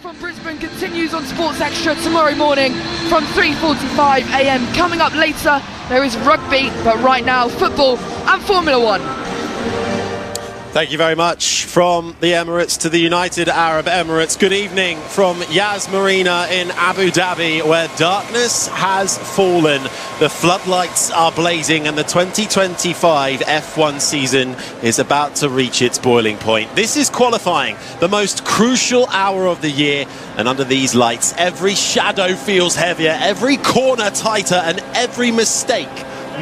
from Brisbane continues on Sports Extra tomorrow morning from 3:45 a.m. Coming up later, there is rugby, but right now, football and Formula One. Thank you very much from the Emirates to the United Arab Emirates. Good evening from Yas Marina in Abu Dhabi, where darkness has fallen. The floodlights are blazing and the 2025 F1 season is about to reach its boiling point. This is qualifying, the most crucial hour of the year, and under these lights, every shadow feels heavier, every corner tighter, and every mistake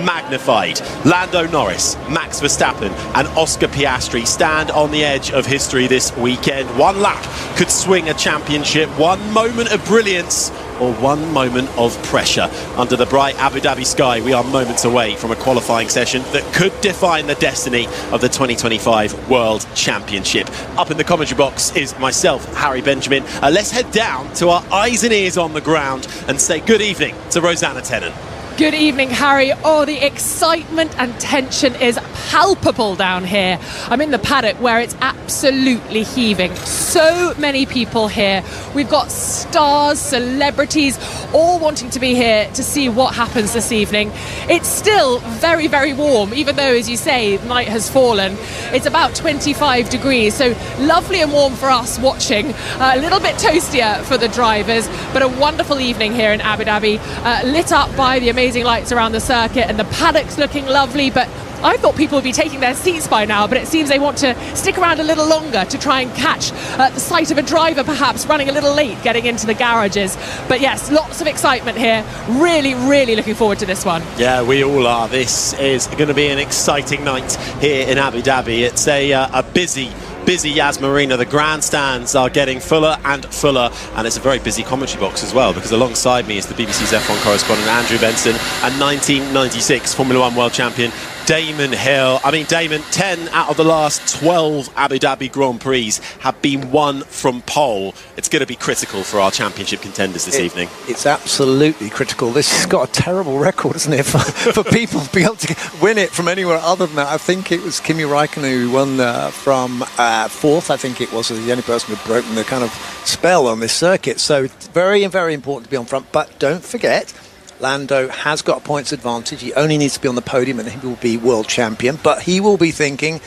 magnified. Lando Norris, Max Verstappen and Oscar Piastri stand on the edge of history this weekend. One lap could swing a championship, one moment of brilliance or one moment of pressure. Under the bright Abu Dhabi sky, we are moments away from a qualifying session that could define the destiny of the 2025 World Championship. Up in the commentary box is myself, Harry Benjamin. Let's head down to our eyes and ears on the ground and say good evening to Rosanna Tennant. Good evening, Harry. Oh, the excitement and tension is palpable down here. I'm in the paddock where it's absolutely heaving. So many people here. We've got stars, celebrities, all wanting to be here to see what happens this evening. It's still very, very warm, even though, as you say, night has fallen. It's about 25 degrees, so lovely and warm for us watching. A little bit toastier for the drivers, but a wonderful evening here in Abu Dhabi, lit up by the amazing lights around the circuit, and the paddock's looking lovely. But I thought people would be taking their seats by now, but it seems they want to stick around a little longer to try and catch the sight of a driver perhaps running a little late getting into the garages. But yes, lots of excitement here. Really, really looking forward to this one. Yeah, we all are. This is going to be an exciting night here in Abu Dhabi. It's a busy Yas Marina. The grandstands are getting fuller and fuller, and it's a very busy commentary box as well, because alongside me is the BBC's F1 correspondent Andrew Benson and 1996 Formula One world champion Damon Hill. I mean, Damon, 10 out of the last 12 Abu Dhabi Grand Prix have been won from pole. It's going to be critical for our championship contenders this evening. It's absolutely critical. This has got a terrible record, isn't it, for people to be able to win it from anywhere other than that. I think it was Kimi Räikkönen who won from fourth. I think it was the only person who'd broken the kind of spell on this circuit. So it's very, very important to be on front. But don't forget, Lando has got a points advantage. He only needs to be on the podium and he will be world champion. But he will be thinking,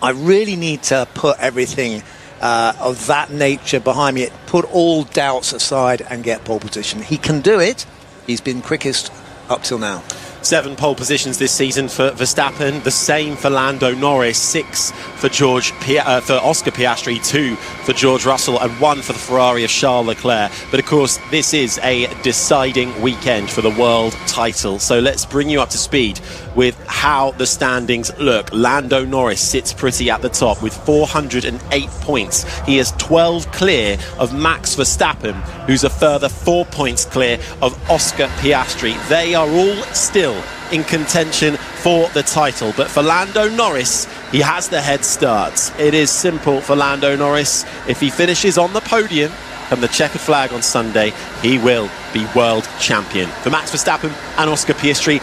I really need to put everything of that nature behind me, put all doubts aside and get pole position. He can do it. He's been quickest up till now. 7 pole positions this season for Verstappen, the same for Lando Norris, 6 for Oscar Piastri, 2 for George Russell and 1 for the Ferrari of Charles Leclerc. But of course, this is a deciding weekend for the world title. So let's bring you up to speed with how the standings look. Lando Norris sits pretty at the top with 408 points. He is 12 clear of Max Verstappen, who's a further 4 points clear of Oscar Piastri. They are all still in contention for the title, but for Lando Norris, he has the head start. It is simple for Lando Norris. If he finishes on the podium and the checkered flag on Sunday, he will be world champion. For Max Verstappen and Oscar Piastri,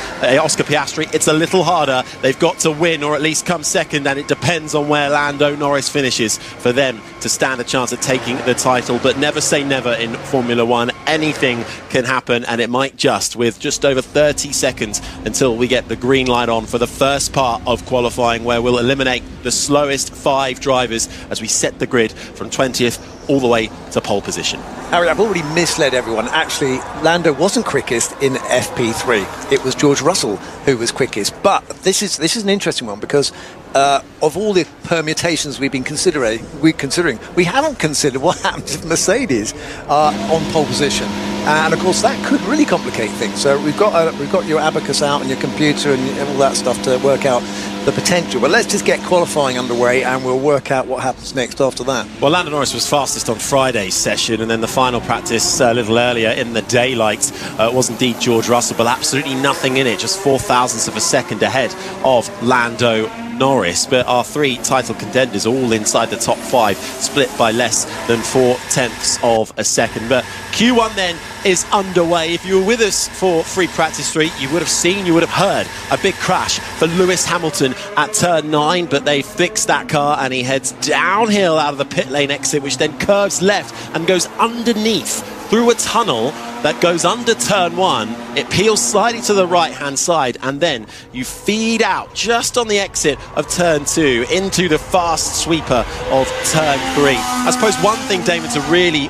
it's a little harder. They've got to win or at least come second, and it depends on where Lando Norris finishes for them to stand a chance at taking the title. But never say never in Formula One. Anything can happen, and it might with just over 30 seconds until we get the green light on for the first part of qualifying, where we'll eliminate the slowest 5 drivers as we set the grid from 20th all the way to pole position. Harry, I've already misled everyone. Actually, Lando wasn't quickest in FP3. It was George Russell who was quickest. But this is an interesting one, because of all the permutations we've been considering, we haven't considered what happens if Mercedes are on pole position. And of course, that could really complicate things. So we've got your abacus out and your computer and all that stuff to work out the potential. But let's just get qualifying underway and we'll work out what happens next after that. Well, Lando Norris was fastest on Friday's session, and then the final practice a little earlier in the daylight was indeed George Russell, but absolutely nothing in it, just 0.004 of a second ahead of Lando Norris. But our 3 title contenders all inside the top 5, split by less than 0.4 of a second. But Q1 then is underway. If you were with us for Free Practice Street, you would have heard a big crash for Lewis Hamilton at turn 9, but they fixed that car and he heads downhill out of the pit lane exit, which then curves left and goes underneath through a tunnel that goes under turn 1. It peels slightly to the right hand side, and then you feed out just on the exit of turn 2 into the fast sweeper of turn 3. I suppose one thing, Damon, to really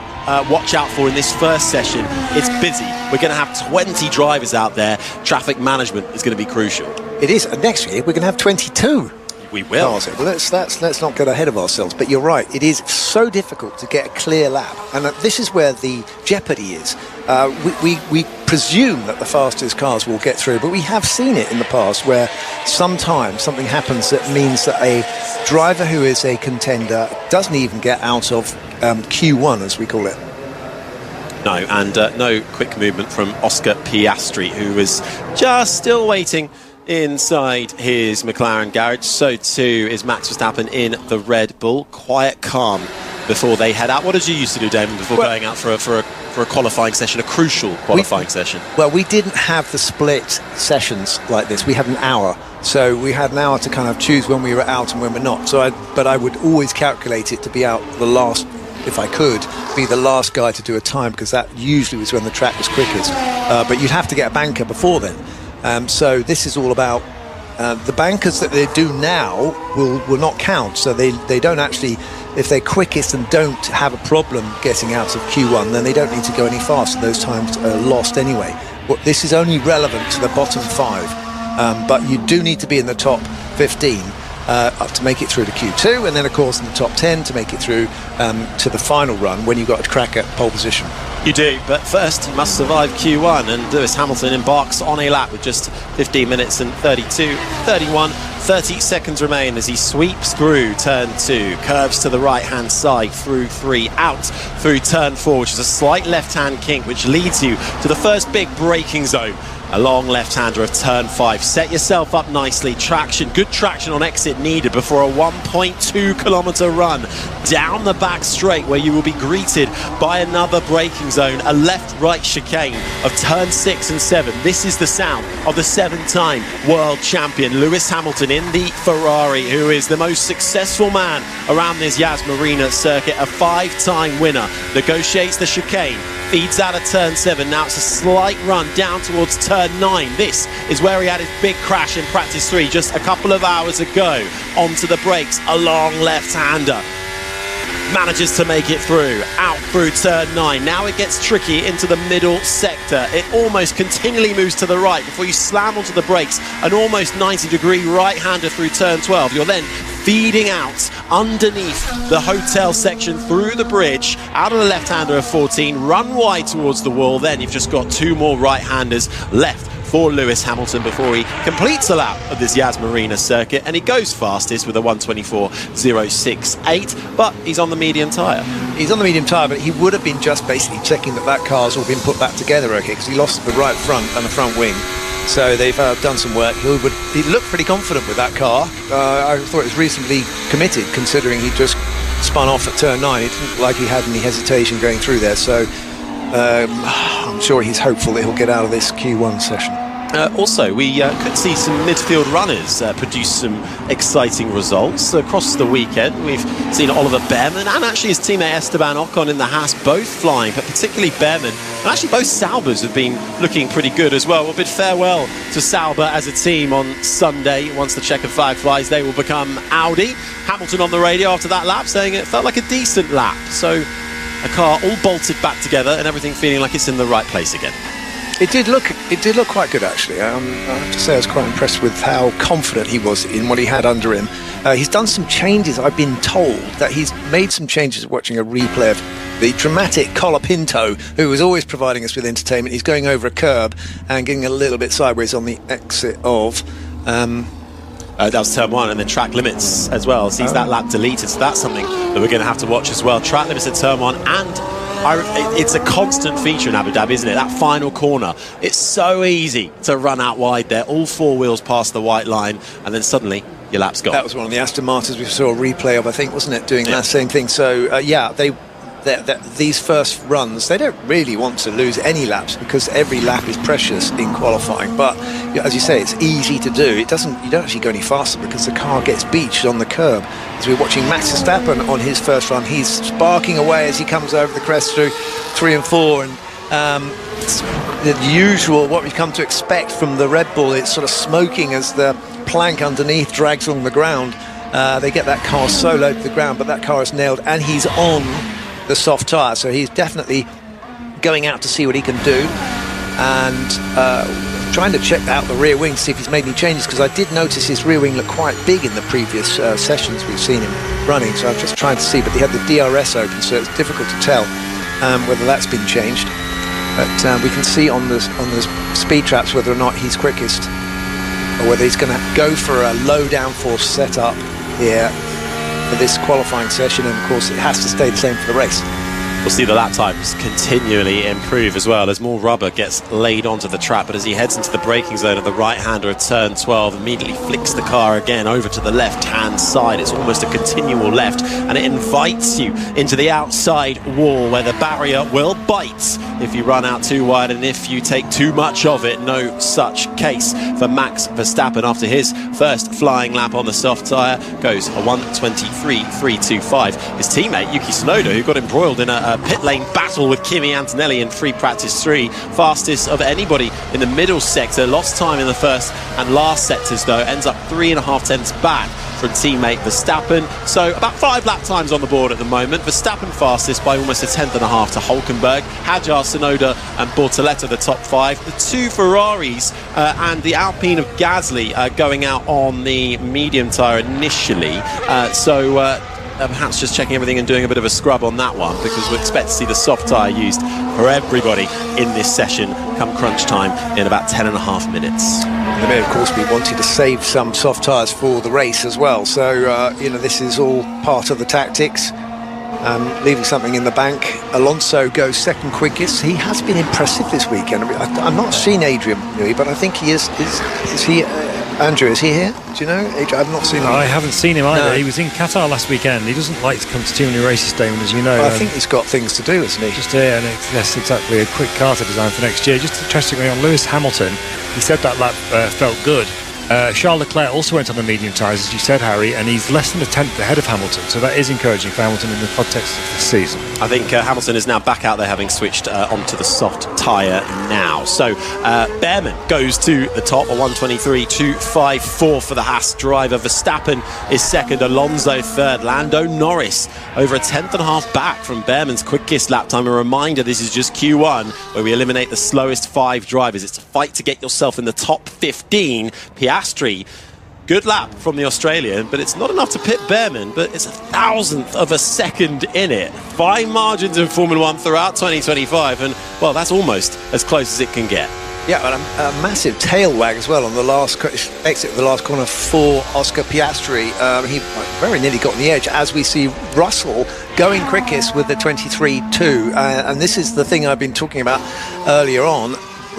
watch out for in this first session, it's busy. We're going to have 20 drivers out there. Traffic management is going to be crucial. It is. And next year we're going to have 22. We will. Well, let's not get ahead of ourselves. But you're right. It is so difficult to get a clear lap, and this is where the jeopardy is. We presume that the fastest cars will get through, but we have seen it in the past where sometimes something happens that means that a driver who is a contender doesn't even get out of Q1, as we call it. No, and no quick movement from Oscar Piastri, who was just still waiting inside his McLaren garage. So too is Max Verstappen in the Red Bull. Quiet, calm before they head out. What did you used to do, Damon, before going out for a qualifying session, a crucial qualifying session? Well, we didn't have the split sessions like this. We had an hour. So we had an hour to kind of choose when we were out and when we're not. But I would always calculate it to be out the last, if I could, be the last guy to do a time, because that usually was when the track was quickest. But you'd have to get a banker before then. So this is all about the bankers that they do now will not count. So they don't actually, if they're quickest and don't have a problem getting out of Q1, then they don't need to go any faster. Those times are lost anyway. But this is only relevant to the bottom 5. But you do need to be in the top 15 up to make it through to Q2, and then of course in the top 10 to make it through to the final run when you've got a crack at pole position. You do, but first you must survive Q1, and Lewis Hamilton embarks on a lap with just 15 minutes and 30 seconds remain as he sweeps through turn 2, curves to the right hand side through 3, out through turn 4, which is a slight left hand kink which leads you to the first big braking zone. A long left-hander of turn 5. Set yourself up nicely. Traction, good traction on exit needed before a 1.2 kilometre run down the back straight, where you will be greeted by another braking zone, a left-right chicane of turn 6 and 7. This is the sound of the 7-time world champion Lewis Hamilton in the Ferrari, who is the most successful man around this Yas Marina circuit, a 5-time winner. Negotiates the chicane, feeds out of turn 7. Now it's a slight run down towards turn 9. This is where he had his big crash in practice 3 just a couple of hours ago. Onto the brakes, a long left-hander. Manages to make it through, out through turn 9. Now it gets tricky into the middle sector. It almost continually moves to the right before you slam onto the brakes. An almost 90-degree right-hander through turn 12. You're then feeding out underneath the hotel section through the bridge, out of the left-hander of 14, run wide towards the wall. Then you've just got 2 more right-handers left for Lewis Hamilton before he completes a lap of this Yas Marina circuit, and he goes fastest with a 1:24.068, but he's on the medium tyre. He's on the medium tyre, but he would have been just basically checking that car's all been put back together okay, because he lost the right front and the front wing. So they've done some work. He looked pretty confident with that car. I thought it was reasonably committed, considering he just spun off at turn 9. It didn't look like he had any hesitation going through there. So I'm sure he's hopeful that he'll get out of this Q1 session. Also, we could see some midfield runners produce some exciting results across the weekend. We've seen Oliver Behrman and actually his teammate Esteban Ocon in the Haas both flying, but particularly Behrman, and actually both Saubers have been looking pretty good as well. We'll bid farewell to Sauber as a team on Sunday. Once the checkered flag flies, they will become Audi. Hamilton on the radio after that lap saying it felt like a decent lap. So a car all bolted back together and everything feeling like it's in the right place again. It did look quite good, actually. I have to say I was quite impressed with how confident he was in what he had under him. He's done some changes. I've been told that he's made some changes watching a replay of the dramatic Colapinto, who was always providing us with entertainment. He's going over a curb and getting a little bit sideways on the exit of... that was turn 1, and then track limits as well. Sees that lap deleted, so that's something that we're going to have to watch as well. Track limits at turn 1, and it's a constant feature in Abu Dhabi, isn't it? That final corner. It's so easy to run out wide there. All 4 wheels past the white line, and then suddenly your lap's gone. That was one of the Aston Martins we saw a replay of, I think, wasn't it? Doing that same thing. So, these first runs, they don't really want to lose any laps because every lap is precious in qualifying. But as you say, it's easy to do. You don't actually go any faster because the car gets beached on the curb. As we're watching Max Verstappen on his first run, he's sparking away as he comes over the crest through 3 and 4, and it's the usual, what we've come to expect from the Red Bull. It's sort of smoking as the plank underneath drags along the ground. They get that car so low to the ground, but that car is nailed, and he's on the soft tyre, so he's definitely going out to see what he can do, and trying to check out the rear wing to see if he's made any changes, because I did notice his rear wing looked quite big in the previous sessions we've seen him running, so I'm just trying to see, but he had the DRS open, so it's difficult to tell whether that's been changed, but we can see on the speed traps whether or not he's quickest, or whether he's going to go for a low downforce setup here for this qualifying session, and of course it has to stay the same for the race. We'll see the lap times continually improve as well as more rubber gets laid onto the track, but as he heads into the braking zone of the right-hander at turn 12, immediately flicks the car again over to the left-hand side. It's almost a continual left, and it invites you into the outside wall where the barrier will bite if you run out too wide, and if you take too much of it. No such case for Max Verstappen after his first flying lap on the soft tyre. Goes a 1:23.325. His teammate Yuki Tsunoda, who got embroiled in a pit lane battle with Kimi Antonelli in free practice 3, fastest of anybody in the middle sector, lost time in the first and last sectors though, ends up 3.5 tenths back from teammate Verstappen, so about 5 lap times on the board at the moment. Verstappen fastest by almost 1.5 tenths to Hülkenberg, Hadjar, Tsunoda and Bortoleto the top 5. The 2 Ferraris and the Alpine of Gasly going out on the medium tyre initially, perhaps just checking everything and doing a bit of a scrub on that one, because we expect to see the soft tyre used for everybody in this session come crunch time in about 10.5 minutes. And they may of course be wanting to save some soft tyres for the race as well, so this is all part of the tactics, leaving something in the bank. Alonso goes second quickest. He has been impressive this weekend. I mean, I've not seen Adrian Newey, but I think he is he Andrew, is he here? Do you know? I've not seen him. I haven't seen him either. No. He was in Qatar last weekend. He doesn't like to come to too many races, Damon, as you know. Well, I think he's got things to do, hasn't he? Just here, and that's exactly a quick car to design for next year. Just interestingly, on Lewis Hamilton, he said that lap felt good. Charles Leclerc also went on the medium tyres, as you said, Harry, and he's less than a tenth ahead of Hamilton, so that is encouraging for Hamilton in the context of the season. I think Hamilton is now back out there, having switched onto the soft tyre now. So Behrman goes to the top, a 1:23.254 for the Haas driver. Verstappen is second, Alonso third, Lando Norris over 1.5 tenths back from Behrman's quickest lap time. A reminder, this is just Q1, where we eliminate the slowest 5 drivers. It's a fight to get yourself in the top 15. Piastri, good lap from the Australian, but it's not enough to pit Behrman, but it's 1,000th of a second in it. Fine margins in Formula 1 throughout 2025, and well, that's almost as close as it can get. Yeah, but a massive tail wag as well on the last exit of the last corner for Oscar Piastri. He very nearly got on the edge, as we see Russell going quickest with the 23.2, and this is the thing I've been talking about earlier on.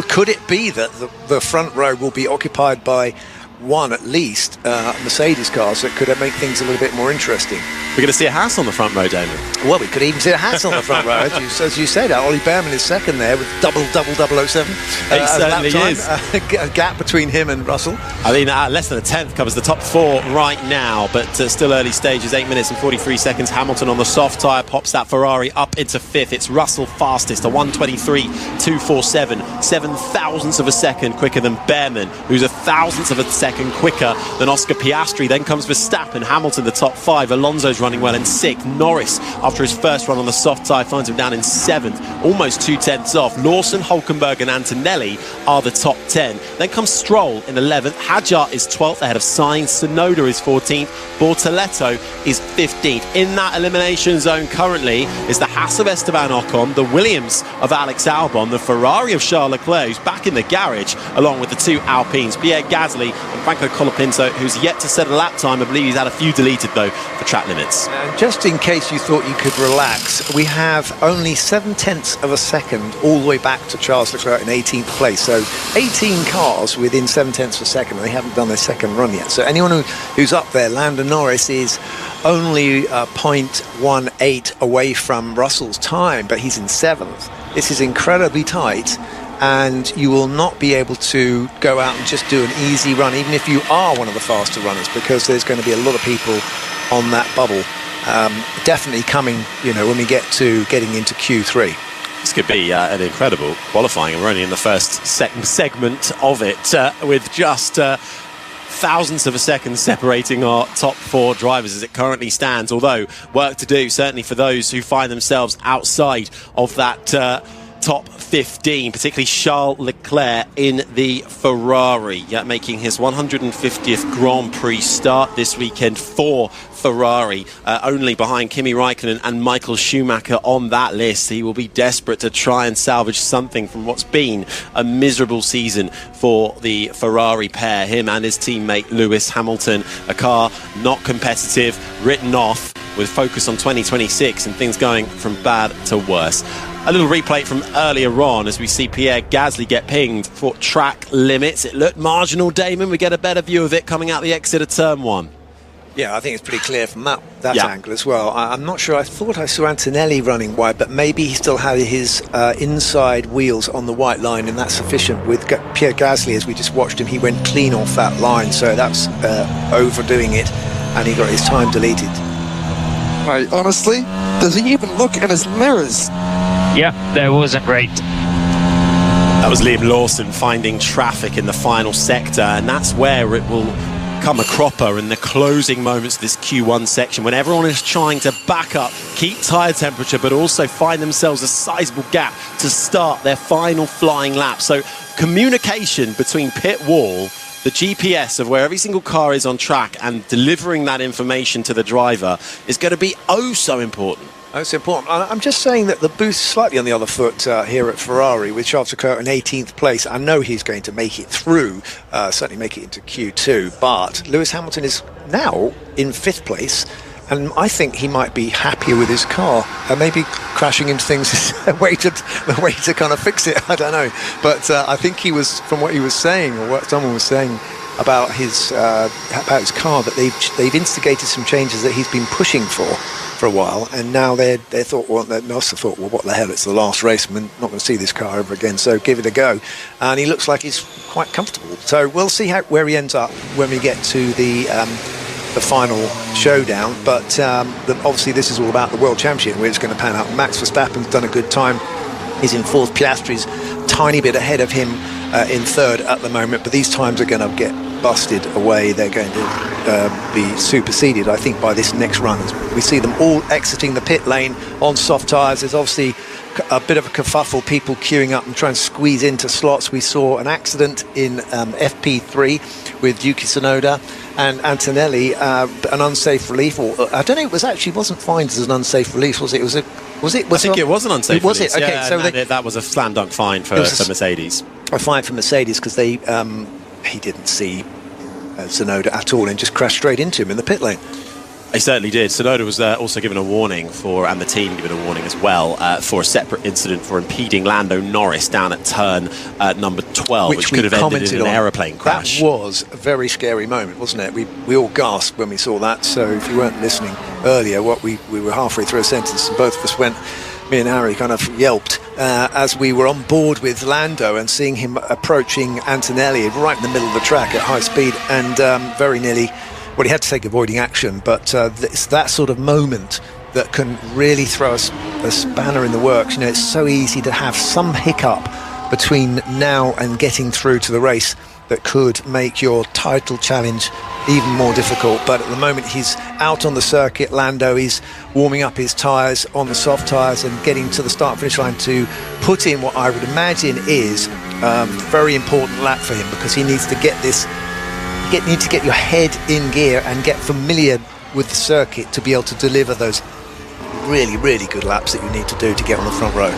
Could it be that the front row will be occupied by one at least Mercedes cars that could make things a little bit more interesting? We're going to see a Haas on the front row, Damon. Well, we could even see a Haas on the front row, as you said. Ollie Behrman is second there with double 007. He certainly is. A gap between him and Russell. I mean, less than a tenth covers the top 4 right now, but still early stages. 8 minutes and 43 seconds. Hamilton on the soft tyre pops that Ferrari up into 5th. It's Russell fastest, a 1:23.247, 7,000ths of a second quicker than Behrman, who's 1,000th of a second quicker than Oscar Piastri. Then comes Verstappen, Hamilton the top 5, Alonso's running well in 6th. Norris, after his first run on the soft tyre, finds him down in 7th, almost 2 tenths off. Lawson, Hülkenberg and Antonelli are the top 10. Then comes Stroll in 11th. Hadjar is 12th ahead of Sainz. Tsunoda is 14th. Bortoleto is 15th. In that elimination zone currently is the Haas of Esteban Ocon, the Williams of Alex Albon, the Ferrari of Charles Leclerc, who's back in the garage, along with the 2 Alpines, Pierre Gasly and Franco Colapinto, who's yet to set a lap time. I believe he's had a few deleted, though, for track limits. Just in case you thought you could relax, we have only 0.7 of a second all the way back to Charles Leclerc in 18th place. So 18 cars within 0.7 of a second, and they haven't done their second run yet. So anyone who's up there, Lando Norris is only 0.18 away from Russell's time, but he's in 7th. This is incredibly tight, and you will not be able to go out and just do an easy run, even if you are one of the faster runners, because there's going to be a lot of people on that bubble. Definitely coming, when we get to getting into Q3. This could be an incredible qualifying, and we're only in the first segment of it, with just thousandths of a second separating our top 4 drivers as it currently stands, although work to do, certainly for those who find themselves outside of that top 15, particularly Charles Leclerc in the Ferrari, making his 150th Grand Prix start this weekend for Ferrari, only behind Kimi Raikkonen and Michael Schumacher on that list. He will be desperate to try and salvage something from what's been a miserable season for the Ferrari pair, him and his teammate Lewis Hamilton. A car not competitive, written off, with focus on 2026 and things going from bad to worse. A little replay from earlier on as we see Pierre Gasly get pinged for track limits. It looked marginal, Damon. We get a better view of it coming out the exit of turn 1. Yeah, I think it's pretty clear from that angle as well. I'm not sure. I thought I saw Antonelli running wide, but maybe he still had his inside wheels on the white line, and that's sufficient. With Pierre Gasly, as we just watched him, he went clean off that line, so that's overdoing it, and he got his time deleted. Right, honestly, does he even look in his mirrors? Yeah, that wasn't great. That was Liam Lawson finding traffic in the final sector, and that's where it will come a cropper in the closing moments of this Q1 section, when everyone is trying to back up, keep tyre temperature, but also find themselves a sizable gap to start their final flying lap. So communication between pit wall, the GPS of where every single car is on track, and delivering that information to the driver is going to be oh so important. That's important. I'm just saying that the boost slightly on the other foot here at Ferrari, with Charles Leclerc in 18th place. I know he's going to make it through, certainly make it into Q2, but Lewis Hamilton is now in 5th place, and I think he might be happier with his car. Maybe crashing into things is a way to kind of fix it. I don't know, but I think he was, from what he was saying, or what someone was saying about his car, that they've instigated some changes that he's been pushing for a while, and now they thought, well, they must have thought, well, what the hell, it's the last race, we're not going to see this car ever again, so give it a go. And he looks like he's quite comfortable, so we'll see where he ends up when we get to the final showdown. But obviously this is all about the World Championship, where it's going to pan out. Max Verstappen's done a good time, he's in 4th, Piastri's tiny bit ahead of him in 3rd at the moment, but these times are going to get busted away. They're going to be superseded, I think, by this next run. We see them all exiting the pit lane on soft tyres. There's obviously a bit of a kerfuffle, people queuing up and trying to squeeze into slots. We saw an accident in FP3 with Yuki Tsunoda and Antonelli, an unsafe relief, or I don't know, it wasn't fined as an unsafe relief, was it? I think it was an unsafe was release. It? Okay, yeah, so that was a slam dunk fine for Mercedes. A fine for Mercedes because he didn't see Tsunoda at all and just crashed straight into him in the pit lane. He certainly did. Tsunoda was also given a warning and the team given a warning as well, for a separate incident for impeding Lando Norris down at turn number 12, which could have ended in an aeroplane crash. That was a very scary moment, wasn't it? We all gasped when we saw that. So if you weren't listening earlier, we were halfway through a sentence and both of us went, me and Harry kind of yelped as we were on board with Lando and seeing him approaching Antonelli right in the middle of the track at high speed, and very nearly, well, he had to take avoiding action, but it's that sort of moment that can really throw us a spanner in the works. You know, it's so easy to have some hiccup between now and getting through to the race that could make your title challenge even more difficult. But at the moment he's out on the circuit, Lando is warming up his tyres on the soft tyres and getting to the start-finish line to put in what I would imagine is a very important lap for him, because he needs to get this, you need to get your head in gear and get familiar with the circuit to be able to deliver those really, really good laps that you need to do to get on the front row.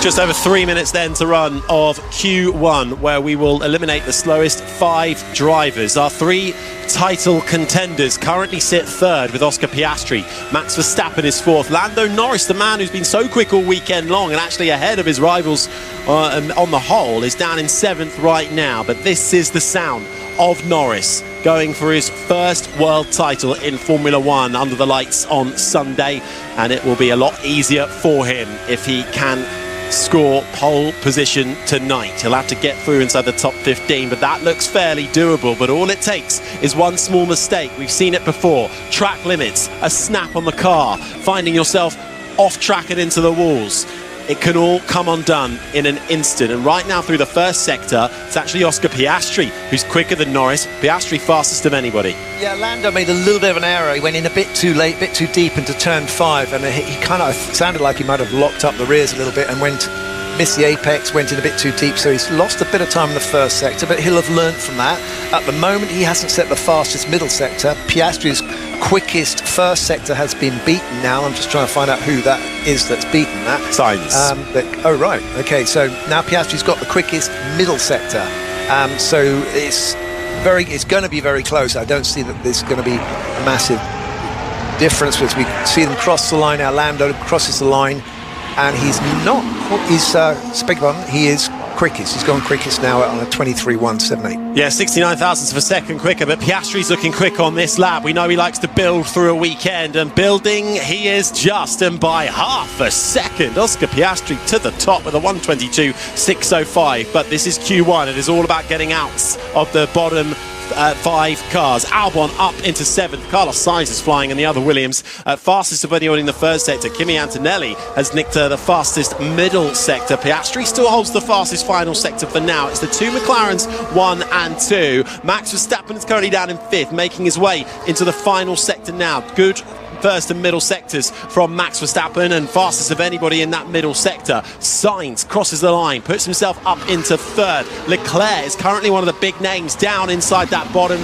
Just over 3 minutes then to run of Q1, where we will eliminate the slowest 5 drivers. Our 3 title contenders currently sit third with Oscar Piastri. Max Verstappen is fourth. Lando Norris, the man who's been so quick all weekend long and actually ahead of his rivals on the whole, is down in 7th right now. But this is the sound of Norris going for his first world title in Formula One under the lights on Sunday, and it will be a lot easier for him if he can score pole position tonight. He'll have to get through inside the top 15, but that looks fairly doable. But all it takes is one small mistake. We've seen it before. Track limits, a snap on the car, finding yourself off track and into the walls. It can all come undone in an instant. And right now through the first sector, it's actually Oscar Piastri who's quicker than Norris. Piastri fastest of anybody. Yeah, Lando made a little bit of an error. He went in a bit too late, a bit too deep into turn 5, and he kind of sounded like he might have locked up the rears a little bit and missed the apex, went in a bit too deep, so he's lost a bit of time in the first sector, but he'll have learned from that. At the moment, he hasn't set the fastest middle sector. Piastri's quickest first sector has been beaten now. I'm just trying to find out who that is that's beaten that. Sainz. Oh, right. Okay, so now Piastri's got the quickest middle sector. So it's going to be very close. I don't see that there's going to be a massive difference as we see them cross the line. Now Lando crosses the line, and he is quickest. He's gone quickest now on a 23.178. Yeah, 69 thousandths of a second quicker, but Piastri's looking quick on this lap. We know he likes to build through a weekend, and building he is just, and by half a second. Oscar Piastri to the top with a 122.605, but this is Q1. It is all about getting out of the bottom 5 cars. Albon up into 7th. Carlos Sainz is flying in the other Williams. Fastest of anyone in the first sector. Kimi Antonelli has nicked the fastest middle sector. Piastri still holds the fastest final sector for now. It's the 2 McLarens, 1 and 2. Max Verstappen is currently down in 5th, making his way into the final sector now. Good first and middle sectors from Max Verstappen, and fastest of anybody in that middle sector. Sainz crosses the line, puts himself up into 3rd. Leclerc is currently one of the big names down inside that bottom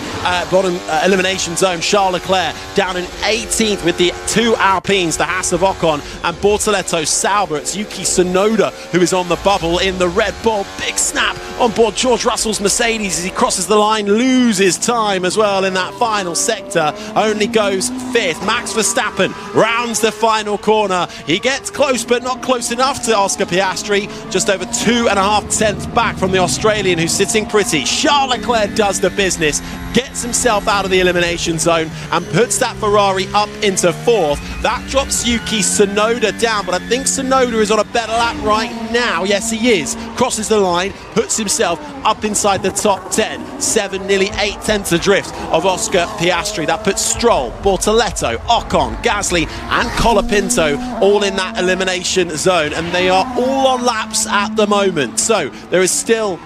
elimination zone. Charles Leclerc down in 18th with the 2 Alpines, the Haas of Ocon, and Bortoletto, Sauber. It's Yuki Tsunoda who is on the bubble in the Red Bull. Big snap on board George Russell's Mercedes as he crosses the line, loses time as well in that final sector, only goes 5th. Max Verstappen rounds the final corner. He gets close, but not close enough to Oscar Piastri. Just over 2.5 tenths back from the Australian, who's sitting pretty. Charles Leclerc does the business, gets himself out of the elimination zone, and puts that Ferrari up into 4th. That drops Yuki Tsunoda down, but I think Tsunoda is on a better lap right now. Yes, he is. Crosses the line, puts himself up inside the top 10. 7, nearly 8 tenths adrift of Oscar Piastri. That puts Stroll, Bortoletto, Ocon, Gasly and Colapinto all in that elimination zone, and they are all on laps at the moment. So there is still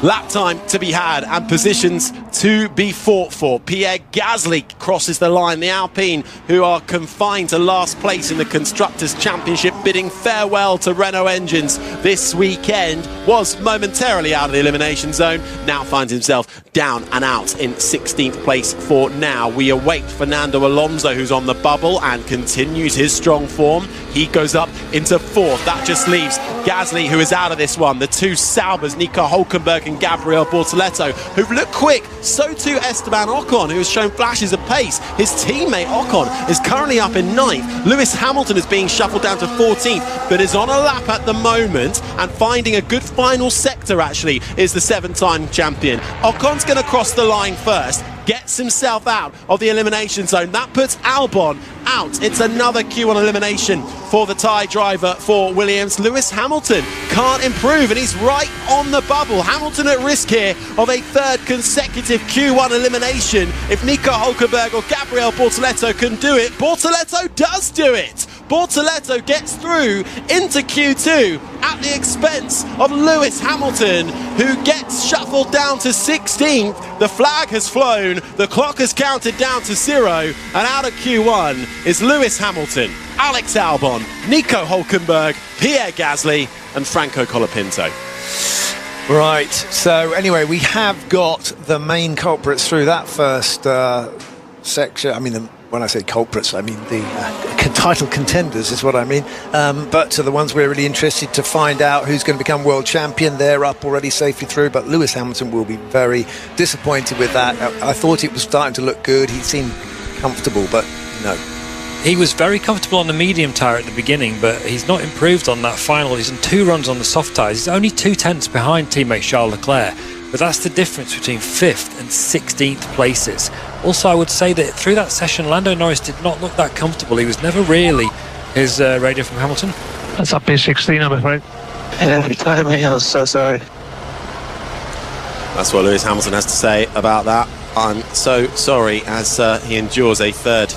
lap time to be had and positions to be fought for. Pierre Gasly crosses the line. The Alpine, who are confined to last place in the Constructors' Championship, bidding farewell to Renault engines this weekend, was momentarily out of the elimination zone, now finds himself down and out in 16th place for now. We await Fernando Alonso, who's on the bubble and continues his strong form. He goes up into 4th. That just leaves Gasly, who is out of this one. The 2 Saubers, Nico Hülkenberg and Gabriel Bortoletto, who've looked quick. So too Esteban Ocon, who has shown flashes of pace. His teammate Ocon is currently up in 9th. Lewis Hamilton is being shuffled down to 14th, but is on a lap at the moment and finding a good final sector, actually, is the 7-time champion. Ocon's going to cross the line first, gets himself out of the elimination zone. That puts Albon out. It's another Q1 elimination for the Thai driver for Williams. Lewis Hamilton can't improve, and he's right on the bubble. Hamilton at risk here of a 3rd consecutive Q1 elimination. If Nico Hülkenberg or Gabriel Bortoletto can do it, Bortoletto does do it. Bortoletto gets through into Q2 at the expense of Lewis Hamilton, who gets shuffled down to 16th. The flag has flown, the clock has counted down to 0, and out of Q1 is Lewis Hamilton, Alex Albon, Nico Hülkenberg, Pierre Gasly and Franco Colapinto. Right, so anyway, we have got the main culprits through that first section. I mean, when I say culprits, I mean the title contenders is what I mean. But to the ones we're really interested to find out who's going to become world champion, they're up already safely through. But Lewis Hamilton will be very disappointed with that. I thought it was starting to look good. He seemed comfortable, but no. He was very comfortable on the medium tyre at the beginning, but he's not improved on that final. He's done 2 runs on the soft tyres. He's only 2 tenths behind teammate Charles Leclerc. But that's the difference between 5th and 16th places. Also, I would say that through that session, Lando Norris did not look that comfortable. He was never really his radio from Hamilton. That's up P16, I'm afraid. Every time, I'm so sorry. That's what Lewis Hamilton has to say about that. I'm so sorry as he endures a 3rd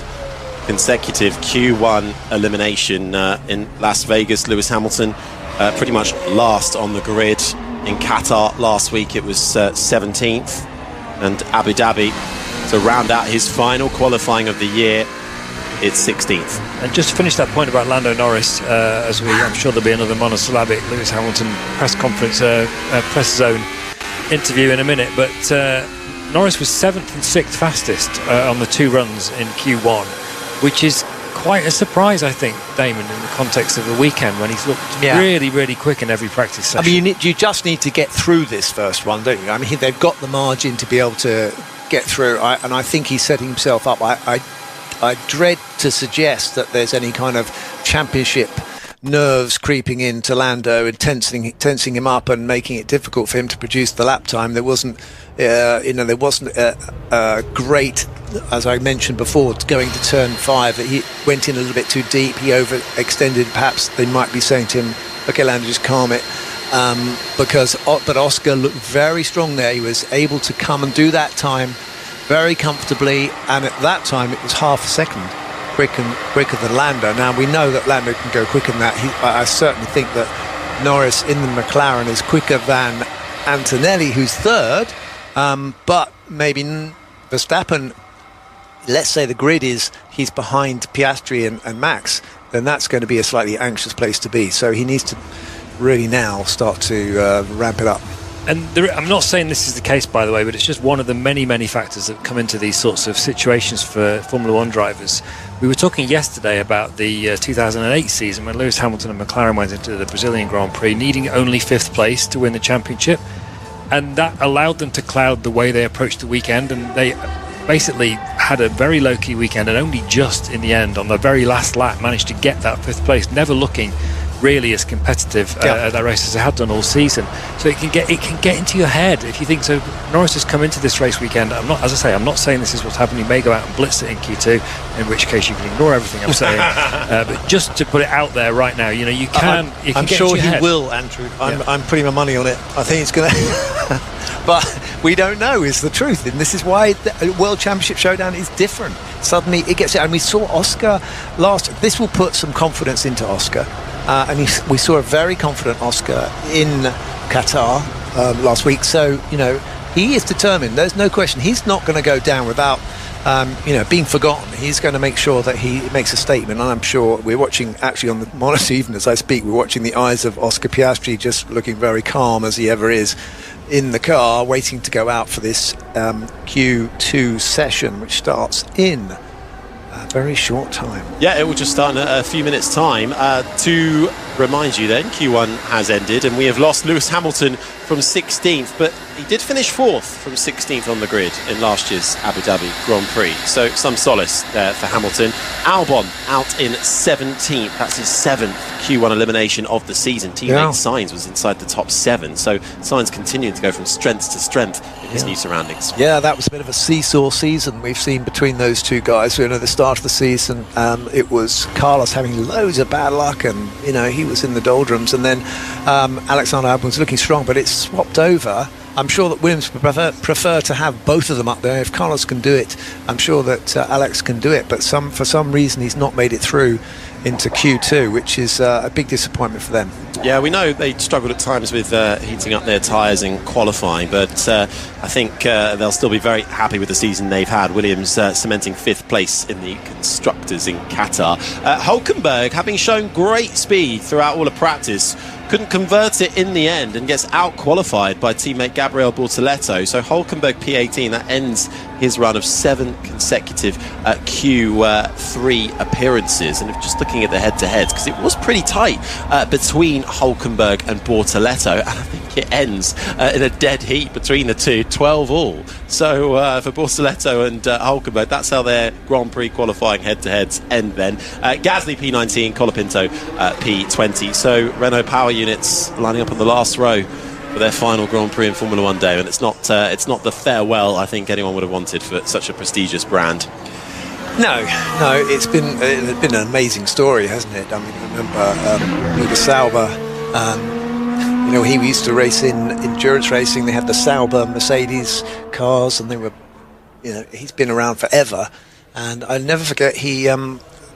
consecutive Q1 elimination in Las Vegas. Lewis Hamilton pretty much last on the grid. In Qatar last week it was 17th, and Abu Dhabi to round out his final qualifying of the year, it's 16th. And just to finish that point about Lando Norris, I'm sure there'll be another monosyllabic Lewis Hamilton press conference, press zone interview in a minute, but Norris was 7th and 6th fastest on the 2 runs in Q1, which is quite a surprise, I think, Damon, in the context of the weekend when he's looked really, really quick in every practice session. I mean, you just need to get through this first one, don't you? I mean, they've got the margin to be able to get through, and I think he's setting himself up. I dread to suggest that there's any kind of championship nerves creeping into Lando and tensing him up and making it difficult for him to produce the lap time. There wasn't a great, as I mentioned before, going to turn 5. He went in a little bit too deep. He overextended. Perhaps they might be saying to him, "Okay, Lando, just calm it." But Oscar looked very strong there. He was able to come and do that time very comfortably, and at that time it was half a second quicker than Lando. Now we know that Lando can go quicker than that. I certainly think that Norris in the McLaren is quicker than Antonelli, who's 3rd, but maybe Verstappen, let's say the grid is he's behind Piastri and Max, then that's going to be a slightly anxious place to be. So he needs to really now start to ramp it up. And I'm not saying this is the case, by the way, but it's just one of the many, many factors that come into these sorts of situations for Formula One drivers. We were talking yesterday about the 2008 season when Lewis Hamilton and McLaren went into the Brazilian Grand Prix needing only 5th place to win the championship, and that allowed them to cloud the way they approached the weekend, and they basically had a very low-key weekend and only just in the end, on the very last lap, managed to get that 5th place, never looking really as competitive at that race as they had done all season. So it can get into your head if you think so. Norris has come into this race weekend. I'm not saying this is what's happening. He may go out and blitz it in Q2, in which case you can ignore everything I'm saying. But just to put it out there right now, you can. I'm get sure into your he head. will, Andrew. I'm putting my money on it. I think it's going to. But we don't know is the truth, and this is why the World Championship Showdown is different. Suddenly it gets, and we saw Oscar last. This will put some confidence into Oscar. And we saw a very confident Oscar in Qatar last week. So, he is determined. There's no question. He's not going to go down without, being forgotten. He's going to make sure that he makes a statement. And I'm sure we're watching, actually on the monitor, even as I speak, we're watching the eyes of Oscar Piastri just looking very calm as he ever is in the car, waiting to go out for this Q2 session, which starts in a very short time. Yeah, it will just start in a few minutes' time. To remind you then, Q1 has ended and we have lost Lewis Hamilton from 16th, but he did finish 4th from 16th on the grid in last year's Abu Dhabi Grand Prix. So some solace there for Hamilton. Albon out in 17th. That's his 7th Q1 elimination of the season. Teammate Sainz was inside the top 7. So Sainz continuing to go from strength to strength in his new surroundings. Yeah, that was a bit of a seesaw season we've seen between those two guys. At the start of the season, it was Carlos having loads of bad luck, and he was in the doldrums, and then Alexander Albon was looking strong, but it's swapped over. I'm sure that Williams prefer to have both of them up there. If Carlos can do it, I'm sure that Alex can do it, but for some reason he's not made it through into Q2, which is a big disappointment for them. Yeah, we know they struggled at times with heating up their tyres in qualifying, but I think they'll still be very happy with the season they've had. Williams cementing 5th place in the Constructors in Qatar. Hulkenberg, having shown great speed throughout all of practice, couldn't convert it in the end and gets out-qualified by teammate Gabriel Bortoleto. So Hulkenberg P18, that ends his run of 7 consecutive Q3 appearances. And just looking at the head-to-heads, because it was pretty tight between Hulkenberg and Bortoleto, and I think it ends in a dead heat between the two, 12 all. So for Bortoleto and Hulkenberg, that's how their Grand Prix qualifying head-to-heads end then. Gasly P19, Colapinto P20. So Renault Power Units lining up on the last row for their final Grand Prix in Formula One day, and it's not the farewell I think anyone would have wanted for such a prestigious brand. No, it's been an amazing story, hasn't it? I mean, I remember Luca Sauber. He used to race in endurance racing. They had the Sauber Mercedes cars, and they were, he's been around forever. And I'll never forget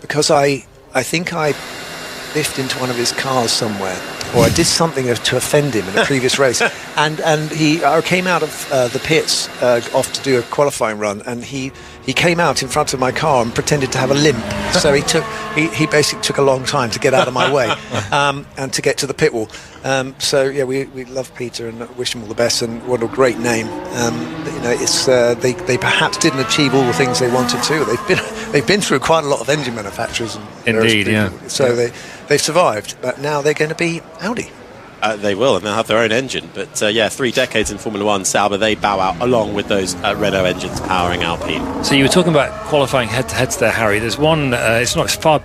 because I think I lift into one of his cars somewhere, or I did something to offend him in a previous race, and I came out of the pits off to do a qualifying run, and he came out in front of my car and pretended to have a limp. So he basically took a long time to get out of my way and to get to the pit wall. We love Peter and wish him all the best, and what a great name. They perhaps didn't achieve all the things they wanted to. They've been through quite a lot of engine manufacturers. Indeed, yeah. So they've survived, but now they're going to be Audi. They will, and they'll have their own engine. But 3 decades in Formula One, Sauber, they bow out along with those Renault engines powering Alpine. So you were talking about qualifying head-to-heads there, Harry. There's one, it's not far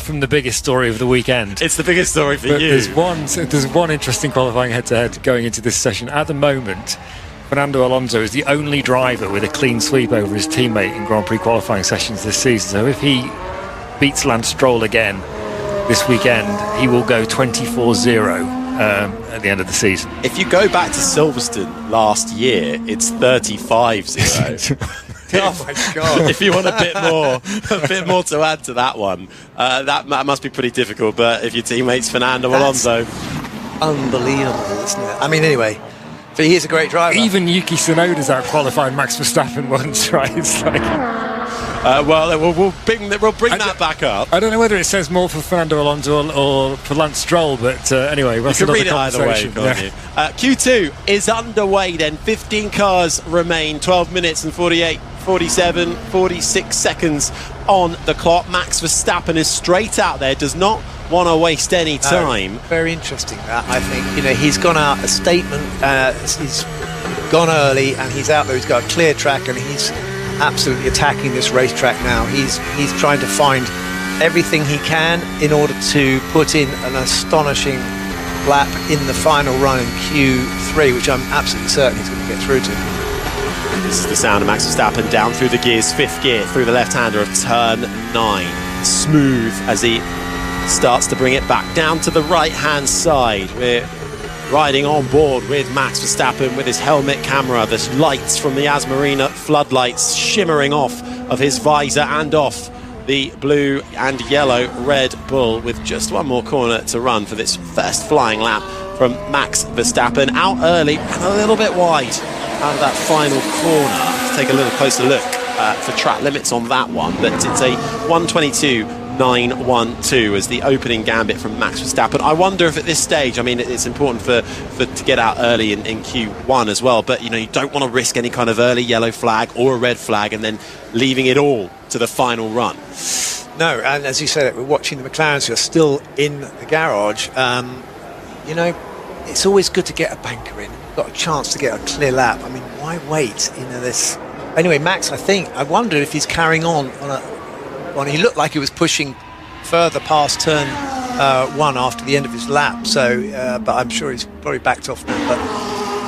from the biggest story of the weekend. It's the biggest story for but you. There's one interesting qualifying head-to-head going into this session. At the moment, Fernando Alonso is the only driver with a clean sweep over his teammate in Grand Prix qualifying sessions this season. So if he beats Lance Stroll again this weekend, he will go 24-0 at the end of the season. If you go back to Silverstone last year, it's 35-0. Oh my God! If you want a bit more to add to that one, that must be pretty difficult. But if your teammate's Fernando Alonso, unbelievable, isn't it? I mean, anyway, but he is a great driver. Even Yuki Tsunoda's out-qualified Max Verstappen once, right? It's like... we'll bring that back up. I don't know whether it says more for Fernando Alonso or for Lance Stroll, but anyway, you can read it either way, can't you? Q2 is underway then. 15 cars remain. 12 minutes and 46 seconds on the clock. Max Verstappen is straight out there, does not want to waste any time. Very interesting that, I think. He's gone out a statement, he's gone early, and he's out there, he's got a clear track, and he's absolutely attacking this racetrack now. He's trying to find everything he can in order to put in an astonishing lap in the final run in Q3, which I'm absolutely certain he's going to get through to. This is the sound of Max Verstappen down through the gears, 5th gear through the left-hander of turn 9. Smooth as he starts to bring it back down to the right-hand side. We're riding on board with Max Verstappen with his helmet camera, the lights from the Asmarina floodlights shimmering off of his visor and off the blue and yellow Red Bull, with just one more corner to run for this first flying lap from Max Verstappen. Out early and a little bit wide out of that final corner. Let's take a little closer look for track limits on that one, but it's a 1:22.912 as the opening gambit from Max Verstappen. I wonder if at this stage, I mean, it's important for to get out early in Q1 as well, but you don't want to risk any kind of early yellow flag or a red flag and then leaving it all to the final run. No, and as you said, we're watching the McLarens who are still in the garage. It's always good to get a banker in. You've got a chance to get a clear lap. I mean, why wait? This. Anyway, Max, I wondered if he's carrying on he looked like he was pushing further past turn 1 after the end of his lap. So, but I'm sure he's probably backed off now. But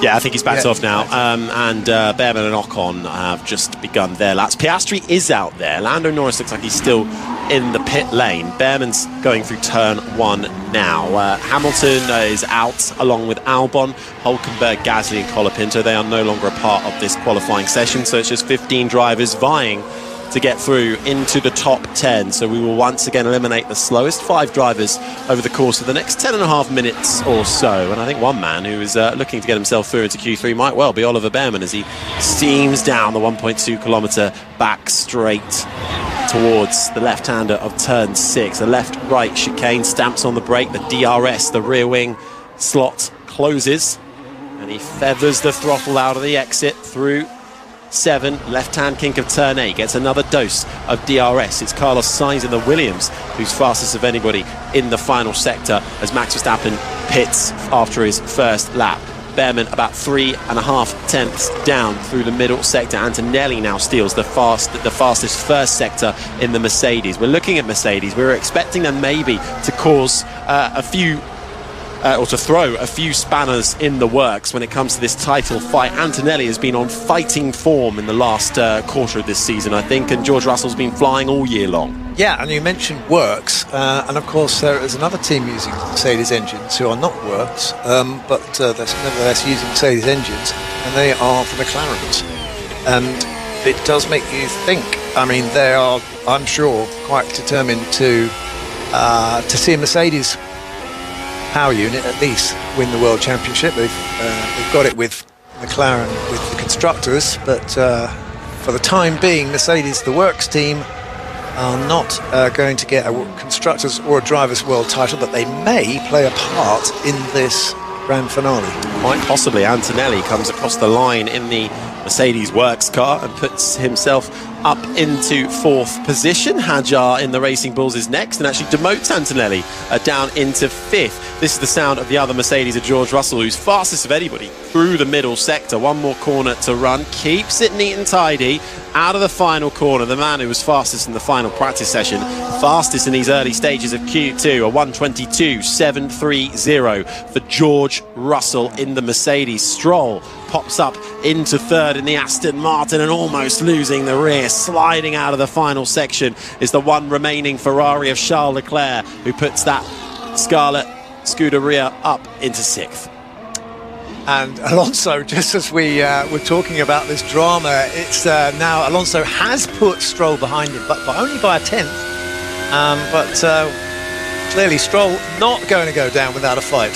yeah, I think he's backed off now. And Behrman and Ocon have just begun their laps. Piastri is out there. Lando Norris looks like he's still in the pit lane. Behrman's going through turn 1 now. Hamilton is out along with Albon, Hulkenberg, Gasly and Colapinto. They are no longer a part of this qualifying session, so it's just 15 drivers vying to get through into the top 10. So we will once again eliminate the slowest 5 drivers over the course of the next 10.5 minutes or so. And I think one man who is looking to get himself through into Q3 might well be Oliver Bearman as he steams down the 1.2 kilometre back straight towards the left-hander of turn 6. A left-right chicane, stamps on the brake, the DRS, the rear wing slot closes, and he feathers the throttle out of the exit through 7, left-hand kink of turn 8, gets another dose of DRS. It's Carlos Sainz in the Williams who's fastest of anybody in the final sector as Max Verstappen pits after his first lap. Bearman about 3.5 tenths down through the middle sector. Antonelli now steals the fastest first sector in the Mercedes. We're looking at Mercedes. We were expecting them maybe to cause or to throw a few spanners in the works when it comes to this title fight. Antonelli has been on fighting form in the last quarter of this season, I think, and George Russell's been flying all year long. Yeah, and you mentioned Works, and of course there is another team using Mercedes engines who are not Works, but they're nevertheless using Mercedes engines, and they are the McLarens. And it does make you think. I mean, they are, I'm sure, quite determined to see a Mercedes power unit at least win the World Championship. They've got it with McLaren with the constructors, but for the time being, Mercedes, the Works team, are not going to get a constructors or a drivers' world title, but they may play a part in this grand finale. Quite possibly. Antonelli comes across the line in the Mercedes Works car and puts himself up into 4th position. Hajar in the Racing Bulls is next and actually demotes Antonelli down into 5th. This is the sound of the other Mercedes of George Russell, who's fastest of anybody through the middle sector. One more corner to run, keeps it neat and tidy out of the final corner. The man who was fastest in the final practice session, fastest in these early stages of Q2, a 1:22.730 for George Russell in the Mercedes. Stroll pops up into 3rd in the Aston Martin and almost losing the rear. Sliding out of the final section is the one remaining Ferrari of Charles Leclerc, who puts that Scarlet Scuderia up into 6th. And Alonso, just as we were talking about this drama, it's now Alonso has put Stroll behind him, but only by a 10th. But clearly Stroll not going to go down without a fight.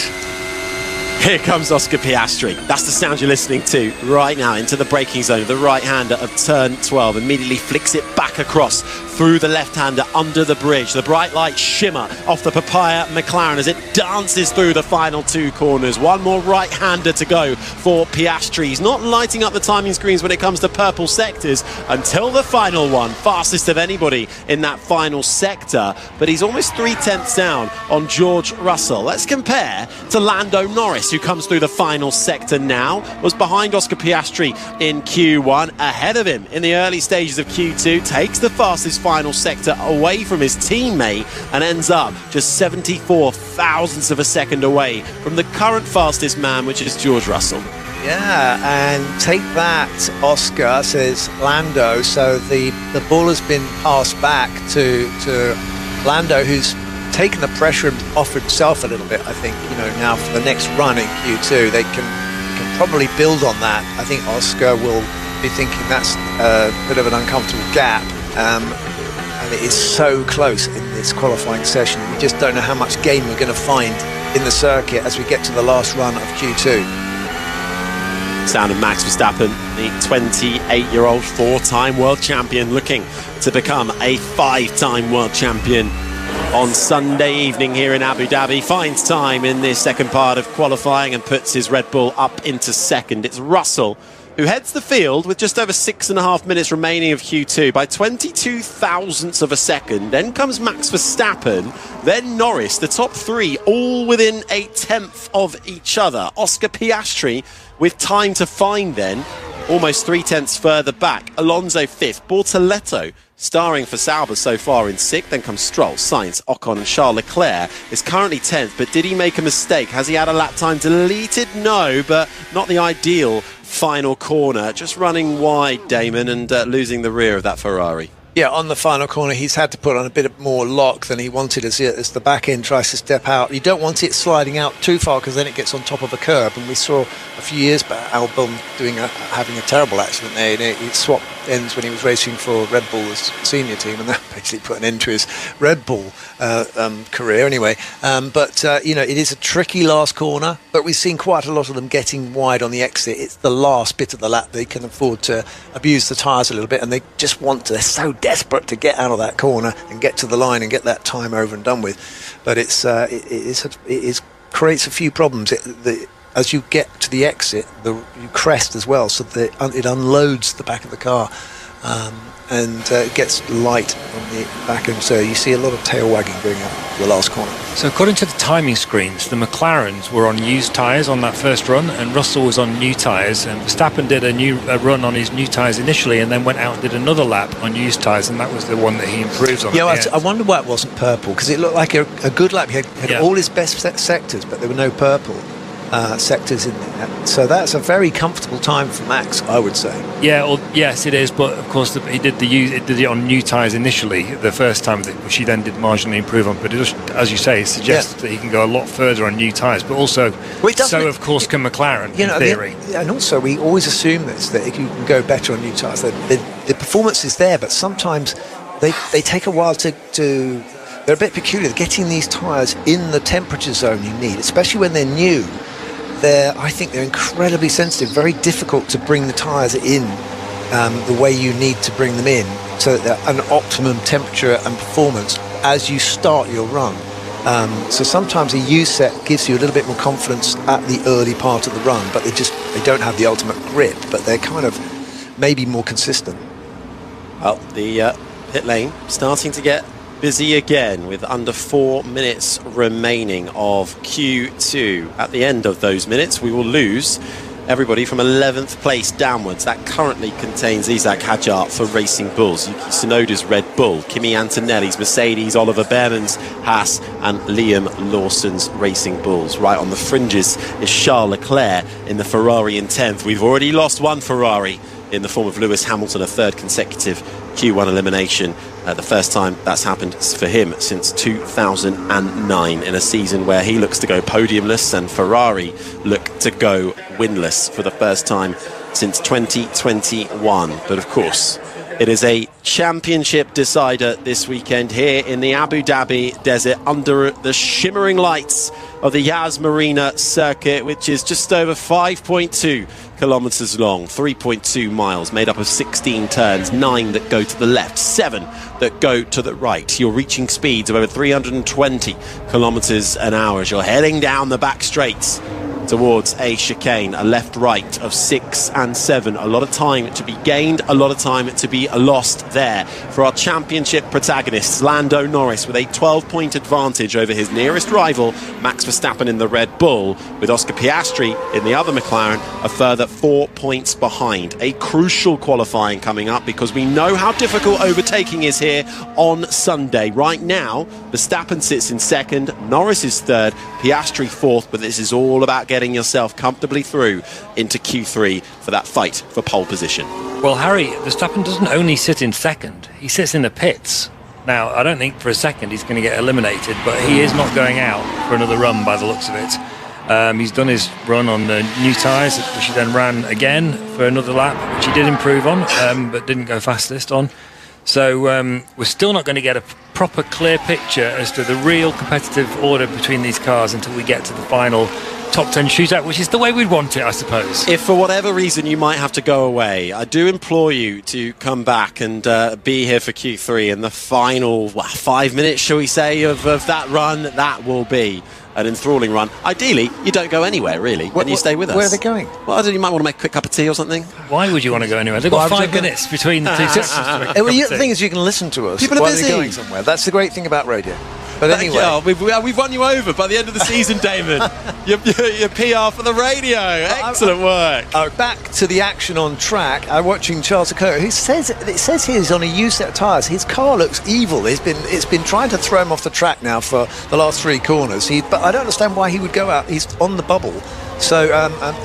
Here comes Oscar Piastri. That's the sound you're listening to right now into the braking zone. The right-hander of turn 12 immediately flicks it back across through the left-hander under the bridge. The bright lights shimmer off the Papaya McLaren as it dances through the final 2 corners. One more right-hander to go for Piastri. He's not lighting up the timing screens when it comes to purple sectors until the final one. Fastest of anybody in that final sector, but he's almost 3 tenths down on George Russell. Let's compare to Lando Norris, who comes through the final sector now, was behind Oscar Piastri in Q1, ahead of him in the early stages of Q2, takes the fastest final sector away from his teammate and ends up just 74 thousandths of a second away from the current fastest man, which is George Russell. Yeah, and take that, Oscar, says Lando. So the ball has been passed back to Lando, who's taken the pressure off himself a little bit. I think, now for the next run in Q2, they can probably build on that. I think Oscar will be thinking that's a bit of an uncomfortable gap. And it is so close in this qualifying session. We just don't know how much gain we're going to find in the circuit as we get to the last run of Q2. Sound of Max Verstappen, the 28-year-old 4-time world champion, looking to become a 5-time world champion on Sunday evening here in Abu Dhabi. Finds time in this second part of qualifying and puts his Red Bull up into 2nd. It's Russell who heads the field with just over 6.5 minutes remaining of Q2 by 22 thousandths of a second. Then comes Max Verstappen, then Norris, the top 3 all within a tenth of each other. Oscar Piastri with time to find then, almost 3 tenths further back. Alonso 5th, Bortoletto starring for Sauber so far in 6th. Then comes Stroll, Sainz, Ocon and Charles Leclerc is currently 10th, but did he make a mistake? Has he had a lap time deleted? No, but not the ideal final corner. Just running wide, Damon, and losing the rear of that Ferrari. Yeah, on the final corner, he's had to put on a bit more lock than he wanted as the back end tries to step out. You don't want it sliding out too far because then it gets on top of a curb. And we saw a few years back Albon having a terrible accident there. He swapped ends when he was racing for Red Bull's senior team, and that basically put an end to his Red Bull career anyway. It is a tricky last corner, but we've seen quite a lot of them getting wide on the exit. It's the last bit of the lap they can afford to abuse the tyres a little bit, and they just they're so desperate to get out of that corner and get to the line and get that time over and done with. But it creates a few problems. As you get to the exit, you crest as well, so that it unloads the back of the car, and it gets light on the back end, so you see a lot of tail wagging going up the last corner. So according to the timing screens, the McLarens were on used tyres on that first run, and Russell was on new tyres, and Verstappen did a run on his new tyres initially, and then went out and did another lap on used tyres, and that was the one that he improved on. Yeah, I wonder why it wasn't purple, because it looked like a good lap. He had all his best sectors, but there were no purple sectors in there, so that's a very comfortable time for Max, I would say. Yes, it is, but of course he did it on new tyres initially the first time, which he then did marginally improve on. But as you say, it suggests that he can go a lot further on new tyres, but also of course can McLaren in theory. And also we always assume that if you can go better on new tyres, the performance is there, but sometimes they take a while to they're a bit peculiar, getting these tyres in the temperature zone you need, especially when they're new. I think they're incredibly sensitive, very difficult to bring the tyres in the way you need to bring them in, so that they're an optimum temperature and performance as you start your run. So sometimes a use set gives you a little bit more confidence at the early part of the run, but they don't have the ultimate grip, but they're kind of maybe more consistent. Well, the pit lane starting to get busy again with under 4 minutes remaining of Q2. At the end of those minutes, we will lose everybody from 11th place downwards. That currently contains Isaac Hadjar for Racing Bulls, Yuki Tsunoda's Red Bull, Kimi Antonelli's Mercedes, Oliver Behrman's Haas, and Liam Lawson's Racing Bulls. Right on the fringes is Charles Leclerc in the Ferrari in 10th. We've already lost one Ferrari in the form of Lewis Hamilton, a third consecutive Q1 elimination. The first time that's happened for him since 2009, in a season where he looks to go podiumless and Ferrari look to go winless for the first time since 2021. But of course, it is a championship decider this weekend here in the Abu Dhabi desert under the shimmering lights of the Yas Marina circuit, which is just over 5.2 kilometres long, 3.2 miles, made up of 16 turns, 9 that go to the left, 7 that go to the right. You're reaching speeds of over 320 kilometres an hour as you're heading down the back straights towards a chicane, a left-right of 6 and 7. A lot of time to be gained, a lot of time to be lost there for our championship protagonists. Lando Norris with a 12-point advantage over his nearest rival, Max Verstappen in the Red Bull, with Oscar Piastri in the other McLaren a further 4 points behind. A crucial qualifying coming up, because we know how difficult overtaking is here on Sunday. Right now, Verstappen sits in second, Norris is third, Piastri fourth, but this is all about getting yourself comfortably through into Q3 for that fight for pole position. Well, Harry, Verstappen doesn't only sit in second, he sits in the pits. Now, I don't think for a second he's going to get eliminated, but he is not going out for another run by the looks of it. He's done his run on the new tyres, which he then ran again for another lap, which he did improve on, but didn't go fastest on. So we're still not going to get a proper clear picture as to the real competitive order between these cars until we get to the final top 10 shootout, which is the way we'd want it, I suppose. If for whatever reason you might have to go away, I do implore you to come back and be here for Q3 and the final 5 minutes, shall we say, of that run. That will be an enthralling run. Ideally, you don't go anywhere, really, and you stay with us. Where are they going? Well, I don't know, you might want to make a quick cup of tea or something. Why would you want to go anywhere? They've got 5 minutes between the two systems to make a cup of The tea. thing is, you can listen to us People are while busy. they're going somewhere. That's the great thing about radio. But anyway, Yeah, we've won you over by the end of the season, Damon. Your PR for the radio. Excellent work. back to the action on track. I'm watching Charles Leclerc, who it says here he's on a used set of tyres. His car looks evil. It's been trying to throw him off the track now for the last 3 corners. But I don't understand why he would go out. He's on the bubble. So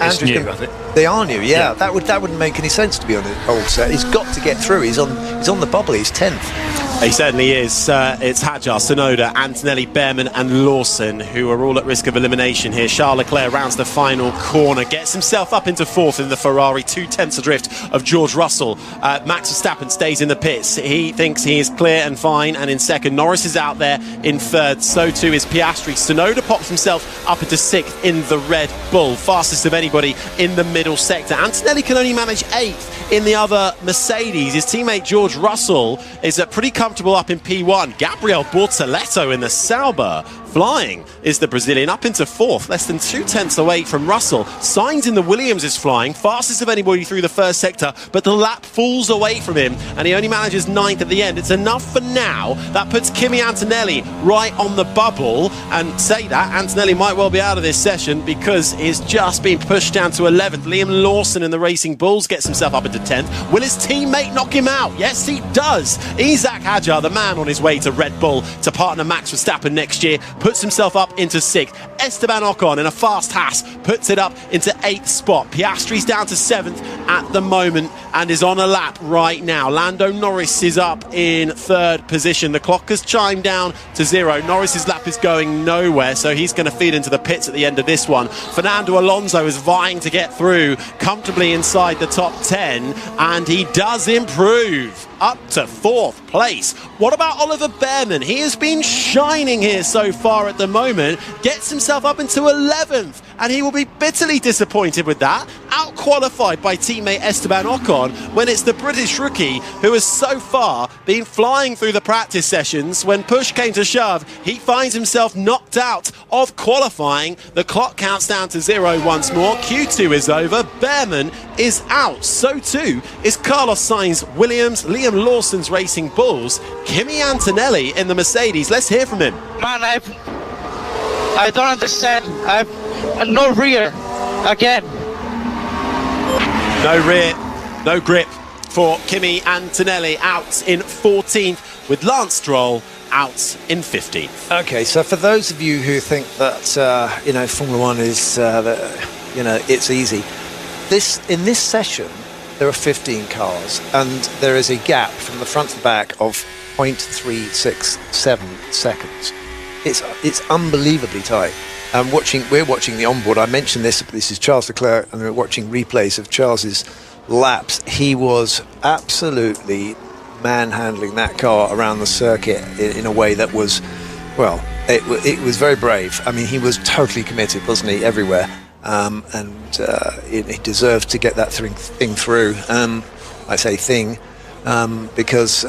It's Andrew's new, I think. They are new, yeah. That wouldn't make any sense to be on an old set. He's got to get through. He's on the bubble. He's 10th. He certainly is. It's Hadjar, Sonoda, Antonelli, Behrman and Lawson who are all at risk of elimination here. Charles Leclerc rounds the final corner, gets himself up into 4th in the Ferrari, 2/10 adrift of George Russell. Max Verstappen stays in the pits. He thinks he is clear and fine and in 2nd. Norris is out there in 3rd. So too is Piastri. Sonoda pops himself up into 6th in the Red Bull. Fastest of anybody in the middle sector. Antonelli can only manage 8th in the other Mercedes. His teammate George Russell is pretty comfortable up in P1. Gabriel Bortoleto in the Sauber. Flying is the Brazilian up into 4th, less than 2/10 away from Russell. Sainz in the Williams is flying, fastest of anybody through the 1st sector, but the lap falls away from him and he only manages 9th at the end. It's enough for now. That puts Kimi Antonelli right on the bubble, and say that, Antonelli might well be out of this session because he's just been pushed down to 11th. Liam Lawson in the Racing Bulls gets himself up into 10th. Will his teammate knock him out? Yes, he does. Isaac Hadjar, the man on his way to Red Bull to partner Max Verstappen next year, puts himself up into 6th. Esteban Ocon in a fast Haas puts it up into 8th spot. Piastri's down to 7th at the moment and is on a lap right now. Lando Norris is up in 3rd position. The clock has chimed down to 0. Norris's lap is going nowhere, so he's going to feed into the pits at the end of this one. Fernando Alonso is vying to get through comfortably inside the top 10, and he does improve up to 4th place. What about Oliver Behrman? He has been shining here so far at the moment, gets himself up into 11th, and he will be bitterly disappointed with that. Out-qualified by teammate Esteban Ocon, when it's the British rookie who has so far been flying through the practice sessions. When push came to shove, he finds himself knocked out of qualifying. The clock counts down to 0 once more. Q2 is over. Behrman is out. So too is Carlos Sainz Williams, Liam Lawson's Racing Bulls, Kimi Antonelli in the Mercedes. Let's hear from him. Man, I don't understand. I've no rear again. No rear, no grip for Kimi Antonelli, out in 14th with Lance Stroll out in 15th. Okay, so for those of you who think that Formula One is it's easy, in this session there are 15 cars and there is a gap from the front to the back of 0.367 seconds. It's unbelievably tight. We're watching the onboard. I mentioned this is Charles Leclerc, and we're watching replays of Charles's laps. He was absolutely manhandling that car around the circuit in a way that was, well, it was very brave. I mean, he was totally committed, wasn't he, everywhere? He deserved to get that thing through. I say thing because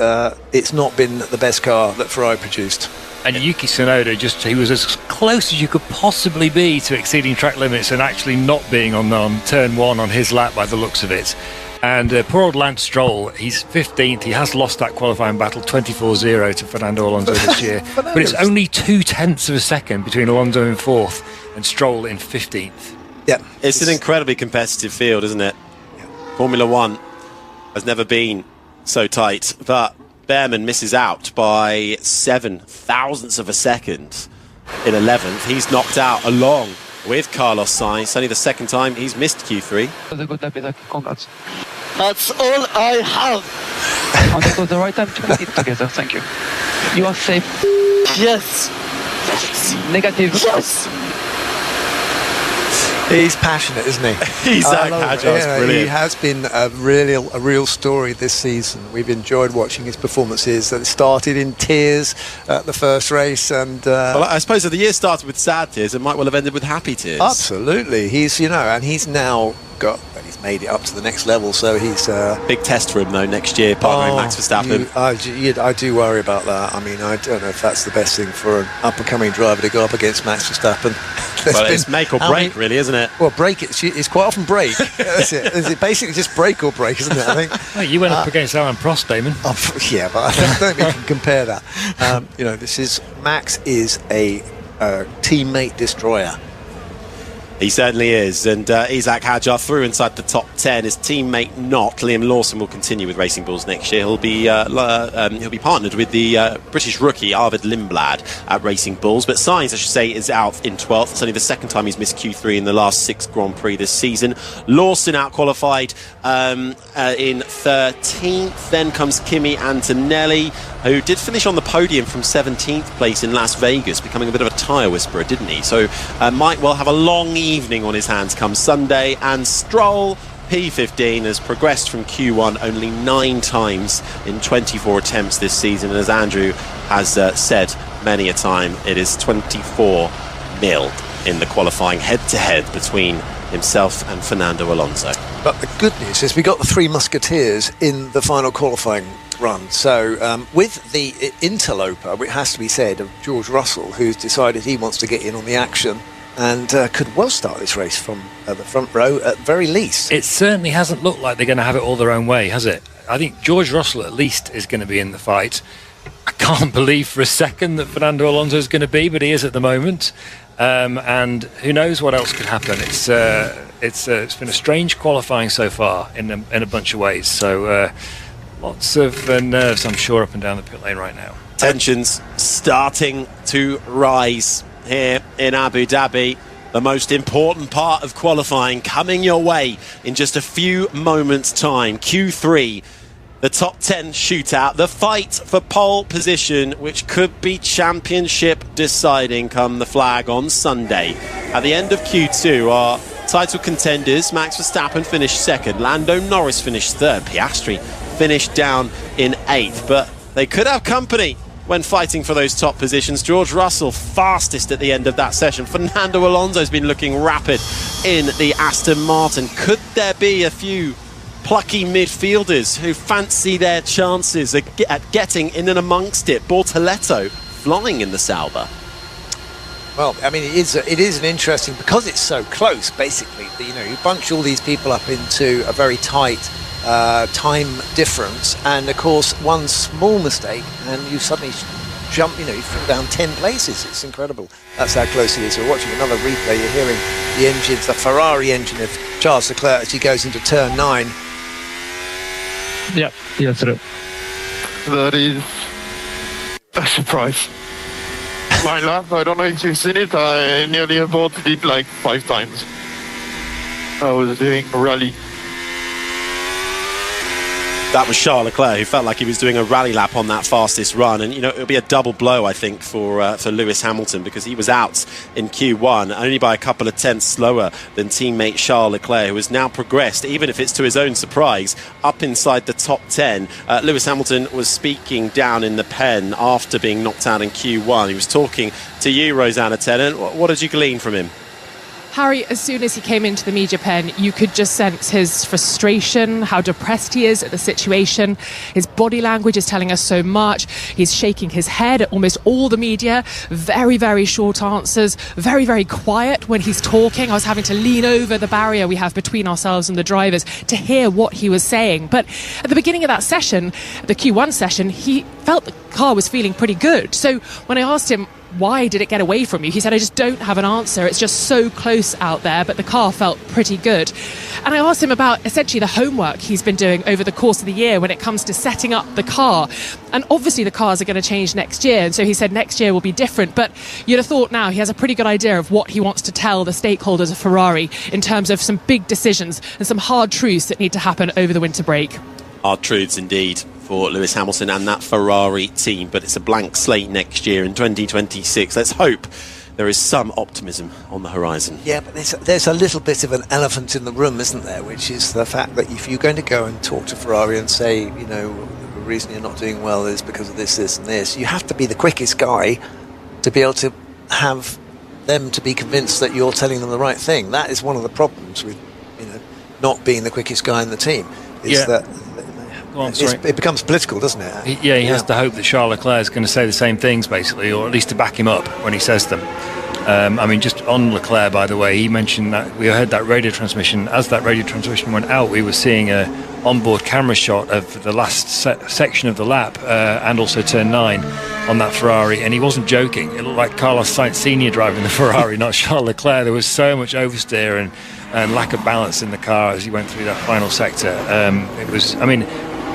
it's not been the best car that Ferrari produced. And Yuki Tsunoda, he was as close as you could possibly be to exceeding track limits and actually not being on turn 1 on his lap by the looks of it. And poor old Lance Stroll, he's 15th. He has lost that qualifying battle 24-0 to Fernando Alonso this year. But it's only 0.2 of a second between Alonso in 4th and Stroll in 15th. Yeah, it's an incredibly competitive field, isn't it? Yeah. Formula One has never been so tight, but Behrman misses out by 7 thousandths of a second in 11th. He's knocked out along with Carlos Sainz. Only the 2nd time he's missed Q3. Congrats. That's all I have. And it was the right time to put it together. Thank you. You are safe. Yes. Negative. Yes. He's passionate, isn't he? Isaac Hadjar's brilliant. He has been a real story this season. We've enjoyed watching his performances. That started in tears at the first race, and well, I suppose if the year started with sad tears, it might well have ended with happy tears. Absolutely, he's and he's now he's made it up to the next level. So he's big test for him though next year, partnering Max Verstappen. I do worry about that. I mean, I don't know if that's the best thing for an up-and-coming driver to go up against Max Verstappen. Well, it's make or break, really, isn't it? Well, break it's quite often break. That's it. It's basically just break or break, isn't it? I think. Well, you went up against Alan Prost, Damon. Yeah, but I don't think we can compare that. Max is a teammate destroyer. He certainly is, and Isaac Hadjar through inside the top 10. His teammate not. Liam Lawson will continue with Racing Bulls next year. He'll be partnered with the British rookie Arvid Lindblad at Racing Bulls. But Sainz, I should say, is out in 12th. It's only the second time he's missed Q3 in the last 6 Grand Prix this season. Lawson out qualified in 13th. Then comes Kimi Antonelli, who did finish on the podium from 17th place in Las Vegas, becoming a bit of a tyre whisperer, didn't he? So might well have a long evening on his hands come Sunday. And Stroll, P15, has progressed from Q1 only 9 times in 24 attempts this season. And as Andrew has said many a time, it is 24-0 in the qualifying head-to-head between himself and Fernando Alonso. But the good news is we got the 3 musketeers in the final qualifying run. So with the interloper, it has to be said, of George Russell, who's decided he wants to get in on the action and could well start this race from the front row at very least. It certainly hasn't looked like they're going to have it all their own way, has it? I think George Russell at least is going to be in the fight. I can't believe for a second that Fernando Alonso is going to be, but he is at the moment. And who knows what else could happen. It's been a strange qualifying so far in a bunch of ways. So lots of nerves, I'm sure, up and down the pit lane right now. Tensions starting to rise here in Abu Dhabi. The most important part of qualifying coming your way in just a few moments' time. Q3, the top 10 shootout, the fight for pole position, which could be championship deciding come the flag on Sunday. At the end of Q2, our title contenders, Max Verstappen finished 2nd, Lando Norris finished 3rd, Piastri finished down in 8th, but they could have company when fighting for those top positions. George Russell fastest at the end of that session. Fernando Alonso's been looking rapid in the Aston Martin. Could there be a few plucky midfielders who fancy their chances at getting in and amongst it? Bortoletto flying in the Sauber. Well, I mean, it is an interesting, because it's so close, basically. You know, you bunch all these people up into a very tight time difference, and of course one small mistake and you suddenly jump, you fall down 10 places. It's incredible. That's how close it is. We're watching another replay. You're hearing the engines, the Ferrari engine of Charles Leclerc as he goes into turn 9. Yeah, yes, sir. That is a surprise. My lap, I don't know if you've seen it, I nearly aborted it like 5 times. I was doing a rally. That was Charles Leclerc, who felt like he was doing a rally lap on that fastest run. And, it'll be a double blow, I think, for Lewis Hamilton, because he was out in Q1 only by a couple of tenths slower than teammate Charles Leclerc, who has now progressed, even if it's to his own surprise, up inside the top 10. Lewis Hamilton was speaking down in the pen after being knocked out in Q1. He was talking to you, Rosanna Tennant. What did you glean from him? Harry, as soon as he came into the media pen, you could just sense his frustration, how depressed he is at the situation. His body language is telling us so much. He's shaking his head at almost all the media. Very, very short answers. Very, very quiet when he's talking. I was having to lean over the barrier we have between ourselves and the drivers to hear what he was saying. But at the beginning of that session, the Q1 session, he felt the car was feeling pretty good. So when I asked him, why did it get away from you? He said, I just don't have an answer. It's just so close out there, but the car felt pretty good. And I asked him about essentially the homework he's been doing over the course of the year when it comes to setting up the car. And obviously the cars are going to change next year. And so he said next year will be different. But you'd have thought now he has a pretty good idea of what he wants to tell the stakeholders of Ferrari in terms of some big decisions and some hard truths that need to happen over the winter break. Hard truths indeed for Lewis Hamilton and that Ferrari team, but it's a blank slate next year in 2026. Let's hope there is some optimism on the horizon. Yeah, but there's a little bit of an elephant in the room, isn't there, which is the fact that if you're going to go and talk to Ferrari and say, the reason you're not doing well is because of this and this, you have to be the quickest guy to be able to have them to be convinced that you're telling them the right thing. That is one of the problems with not being the quickest guy in the team, is that it becomes political, doesn't it? He has to hope that Charles Leclerc is going to say the same things, basically, or at least to back him up when he says them. Just on Leclerc, by the way, he mentioned that we heard that radio transmission. As that radio transmission went out, we were seeing a onboard camera shot of the last section of the lap and also turn 9. on that Ferrari, and he wasn't joking. It looked like Carlos Sainz Sr. driving the Ferrari, not Charles Leclerc. There was so much oversteer and lack of balance in the car as he went through that final sector.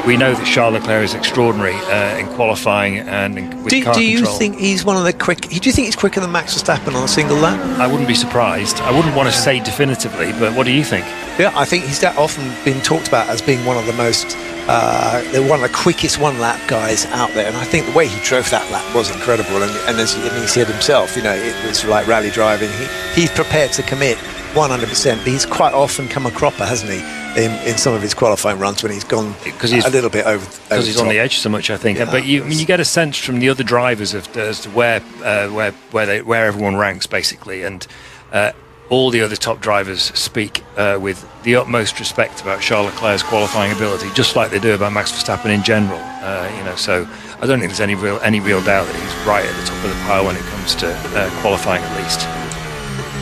We know that Charles Leclerc is extraordinary in qualifying and with car control. Do you think he's one of the quick? Do you think he's quicker than Max Verstappen on a single lap? I wouldn't be surprised. I wouldn't want to say definitively, but what do you think? Yeah, I think he's often been talked about as being one of the most, one of the quickest one-lap guys out there. And I think the way he drove that lap was incredible. And as he said himself, it was like rally driving. He's prepared to commit 100%. But he's quite often come a cropper, hasn't he? In some of his qualifying runs when he's gone a little bit over because he's on the edge so much, I think. Yeah, but you get a sense from the other drivers as to where everyone ranks basically, and all the other top drivers speak with the utmost respect about Charles Leclerc's qualifying ability, just like they do about Max Verstappen in general. So I don't think there's any real doubt that he's right at the top of the pile when it comes to qualifying at least.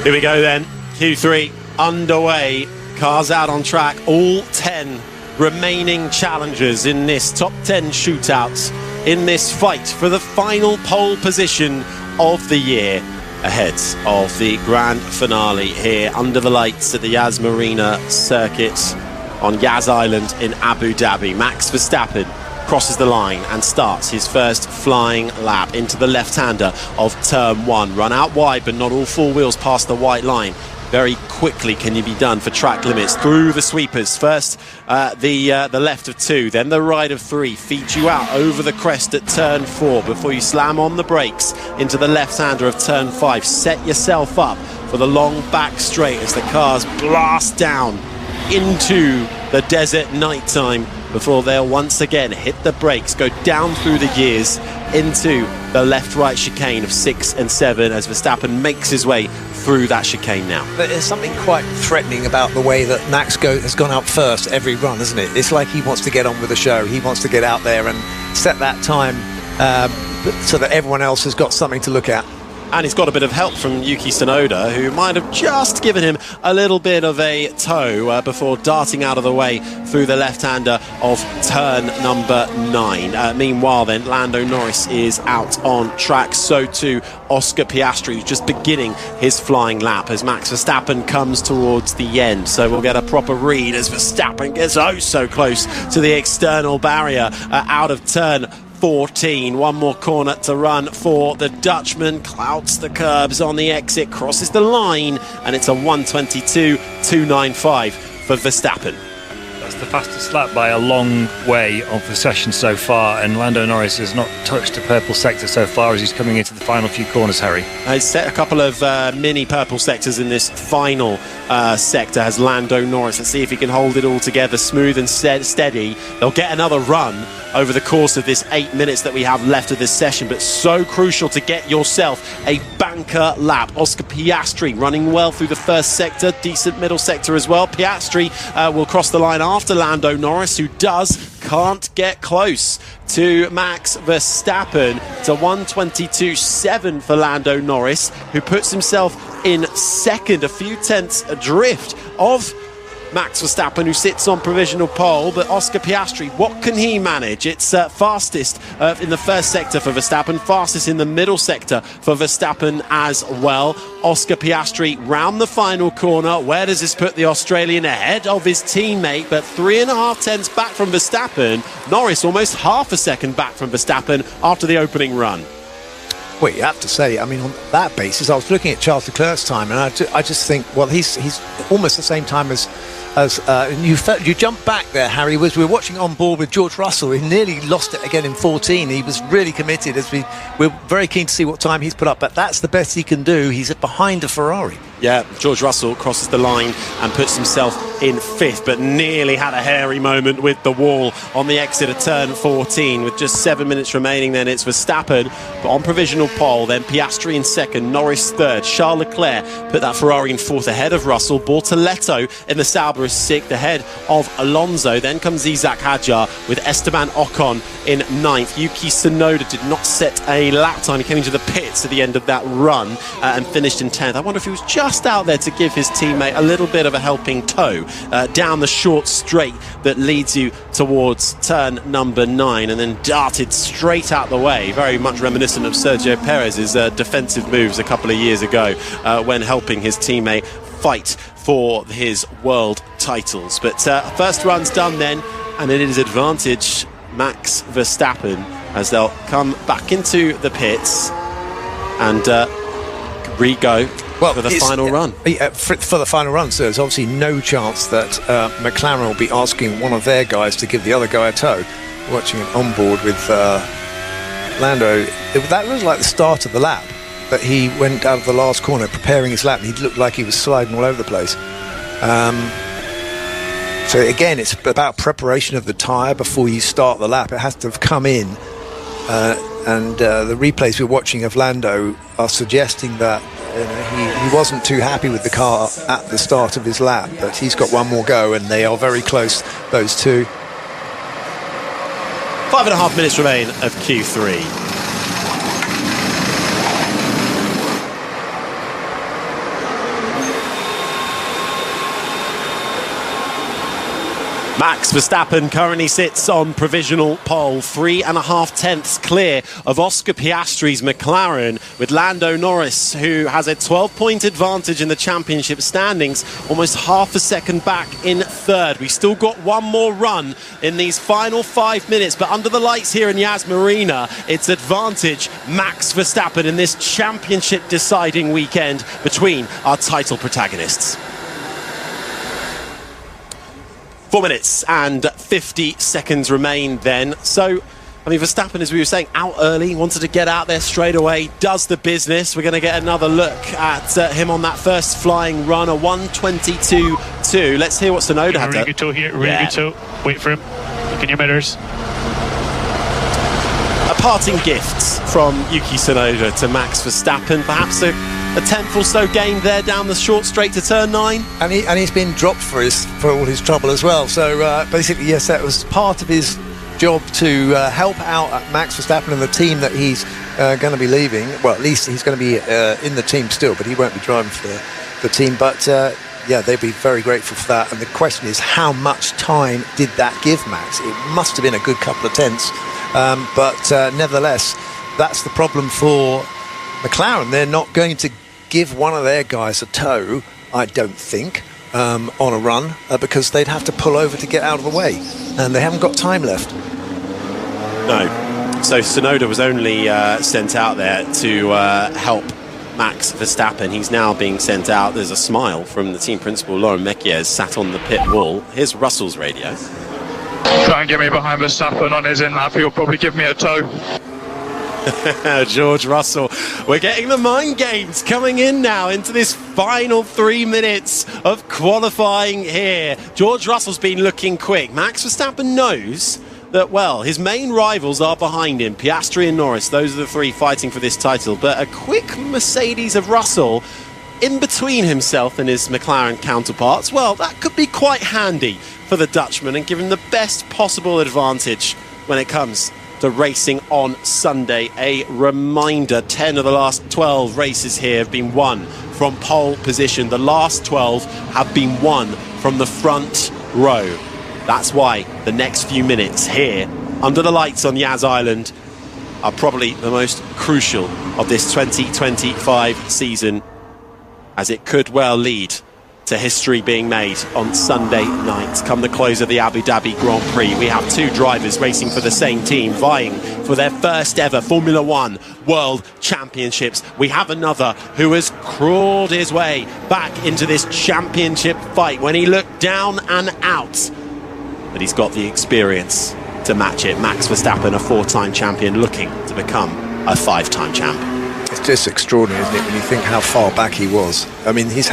Here we go then. Q3 underway. Cars out on track, all 10 remaining challengers in this top 10 shootouts in this fight for the final pole position of the year ahead of the grand finale here under the lights at the Yas Marina circuit on Yas Island in Abu Dhabi. Max Verstappen crosses the line and starts his first flying lap into the left-hander of turn 1. Run out wide, but not all four wheels past the white line. Very quickly can you be done for track limits through the sweepers. First the left of 2, then the right of 3. Feed you out over the crest at turn 4 before you slam on the brakes into the left-hander of turn 5. Set yourself up for the long back straight as the cars blast down into the desert nighttime before they'll once again hit the brakes, go down through the gears into the left-right chicane of 6 and 7 as Verstappen makes his way through that chicane now. But there's something quite threatening about the way that Max has gone out first every run, isn't it? It's like he wants to get on with the show. He wants to get out there and set that time so that everyone else has got something to look at. And he's got a bit of help from Yuki Tsunoda, who might have just given him a little bit of a tow before darting out of the way through the left-hander of turn number 9. Meanwhile then, Lando Norris is out on track. So too Oscar Piastri, who's just beginning his flying lap as Max Verstappen comes towards the end. So we'll get a proper read as Verstappen gets so close to the external barrier out of turn 14. One more corner to run for the Dutchman. Clouts the curbs on the exit, crosses the line, and it's a 1:22.295 for Verstappen. That's the fastest lap by a long way of the session so far, and Lando Norris has not touched the purple sector so far as he's coming into the final few corners, Harry. He's set a couple of mini purple sectors in this final sector, has Lando Norris. Let's see if he can hold it all together smooth and steady. They'll get another run over the course of this 8 minutes that we have left of this session, but so crucial to get yourself a banker lap. Oscar Piastri running well through the first sector, decent middle sector as well. Piastri will cross the line after Lando Norris, who can't get close to Max Verstappen. It's a 1:22.7 for Lando Norris, who puts himself in second, a few tenths adrift of Max Verstappen, who sits on provisional pole. But Oscar Piastri, what can he manage? It's fastest in the first sector for Verstappen, fastest in the middle sector for Verstappen as well. Oscar Piastri round the final corner. Where does this put the Australian? Ahead of his teammate, but 3.5 tenths back from Verstappen. Norris almost half a second back from Verstappen after the opening run. Well, you have to say, I mean, on that basis, I was looking at Charles Leclerc's time, and I just think, well, he's almost the same time as you jump back there, Harry. We were watching on board with George Russell. He nearly lost it again in 14. He was really committed. We're very keen to see what time he's put up, but that's the best he can do. He's behind a Ferrari. Yeah, George Russell crosses the line and puts himself in 5th, but nearly had a hairy moment with the wall on the exit of turn 14. With just 7 minutes remaining, then it's Verstappen, but on provisional pole, then Piastri in 2nd, Norris 3rd. Charles Leclerc put that Ferrari in 4th ahead of Russell. Bortoletto in the Sauber is 6th ahead of Alonso. Then comes Isaac Hadjar with Esteban Ocon in 9th. Yuki Tsunoda did not set a lap time. He came into the pits at the end of that run and finished in 10th. I wonder if he was just just out there to give his teammate a little bit of a helping toe down the short straight that leads you towards turn number 9, and then darted straight out the way, very much reminiscent of Sergio Perez's defensive moves a couple of years ago when helping his teammate fight for his world titles. But first run's done then, and it is advantage Max Verstappen as they'll come back into the pits and re-go for the final run. For the final run, so there's obviously no chance that McLaren will be asking one of their guys to give the other guy a tow. Watching it on board with Lando, that was like the start of the lap, but he went out of the last corner preparing his lap, and he looked like he was sliding all over the place. So again, it's about preparation of the tyre before you start the lap. It has to have come in, and the replays we're watching of Lando are suggesting that he wasn't too happy with the car at the start of his lap, but he's got one more go, and they are very close, those two. 5.5 minutes remain of Q3. Max Verstappen currently sits on provisional pole, 3.5 tenths clear of Oscar Piastri's McLaren, with Lando Norris, who has a 12-point advantage in the championship standings, almost half a second back in third. We've still got one more run in these final 5 minutes, but under the lights here in Yas Marina, it's advantage Max Verstappen in this championship deciding weekend between our title protagonists. 4 minutes and 50 seconds remain then. So, I mean, Verstappen, as we were saying, out early, wanted to get out there straight away, does the business. We're going to get another look at him on that first flying run, a 1:22.2. Let's hear what Tsunoda had to... Really good toe here, really good toe. Wait for him. Look in your mirrors. A parting gift from Yuki Tsunoda to Max Verstappen, perhaps a tenth or so gained there down the short straight to turn 9. And he's been dropped for all his trouble as well. So basically, yes, that was part of his job to help out Max Verstappen and the team that he's going to be leaving. Well, at least he's going to be in the team still, but he won't be driving for the team. But yeah, they'd be very grateful for that. And the question is, how much time did that give Max? It must have been a good couple of tenths. But nevertheless, that's the problem for McLaren. They're not going to give one of their guys a tow, I don't think, on a run, because they'd have to pull over to get out of the way, and they haven't got time left. No. So Tsunoda was only sent out there to help Max Verstappen. He's now being sent out. There's a smile from the team principal, Lauren Mekies, sat on the pit wall. Here's Russell's radio. Try and get me behind Verstappen on his in lap. He'll probably give me a tow. George Russell. We're getting the mind games coming in now into this final 3 minutes of qualifying here. George Russell's been looking quick. Max Verstappen knows that, well, his main rivals are behind him, Piastri and Norris. Those are the three fighting for this title. But a quick Mercedes of Russell in between himself and his McLaren counterparts, well, that could be quite handy for the Dutchman and give him the best possible advantage when it comes to racing on Sunday. A reminder, 10 of the last 12 races here have been won from pole position. The last 12 have been won from the front row. That's why the next few minutes here under the lights on Yas Island are probably the most crucial of this 2025 season, as it could well lead to history being made on Sunday night. Come the close of the Abu Dhabi Grand Prix, we have two drivers racing for the same team, vying for their first ever Formula One World Championships. We have another who has crawled his way back into this championship fight when he looked down and out, but he's got the experience to match it. Max Verstappen, a 4-time champion, looking to become a 5-time champ. It's just extraordinary, isn't it, when you think how far back he was. I mean, he's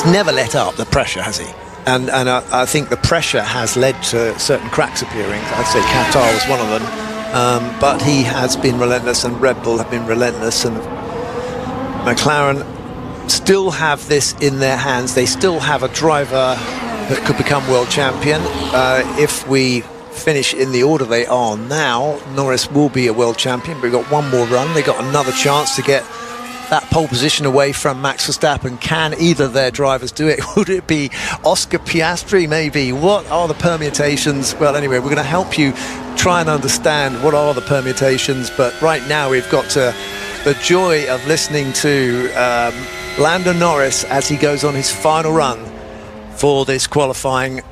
never let up the pressure, has he? And I think the pressure has led to certain cracks appearing. I'd say Qatar was one of them. But he has been relentless, and Red Bull have been relentless, and McLaren still have this in their hands. They still have a driver that could become world champion. If we finish in the order they are now, Norris will be a world champion, but we've got one more run. They've got another chance to get that pole position away from Max Verstappen. Can either of their drivers do it? Would it be Oscar Piastri maybe? What are the permutations? Well, anyway, we're going to help you try and understand what are the permutations, but right now we've got the joy of listening to Lando Norris as he goes on his final run for this qualifying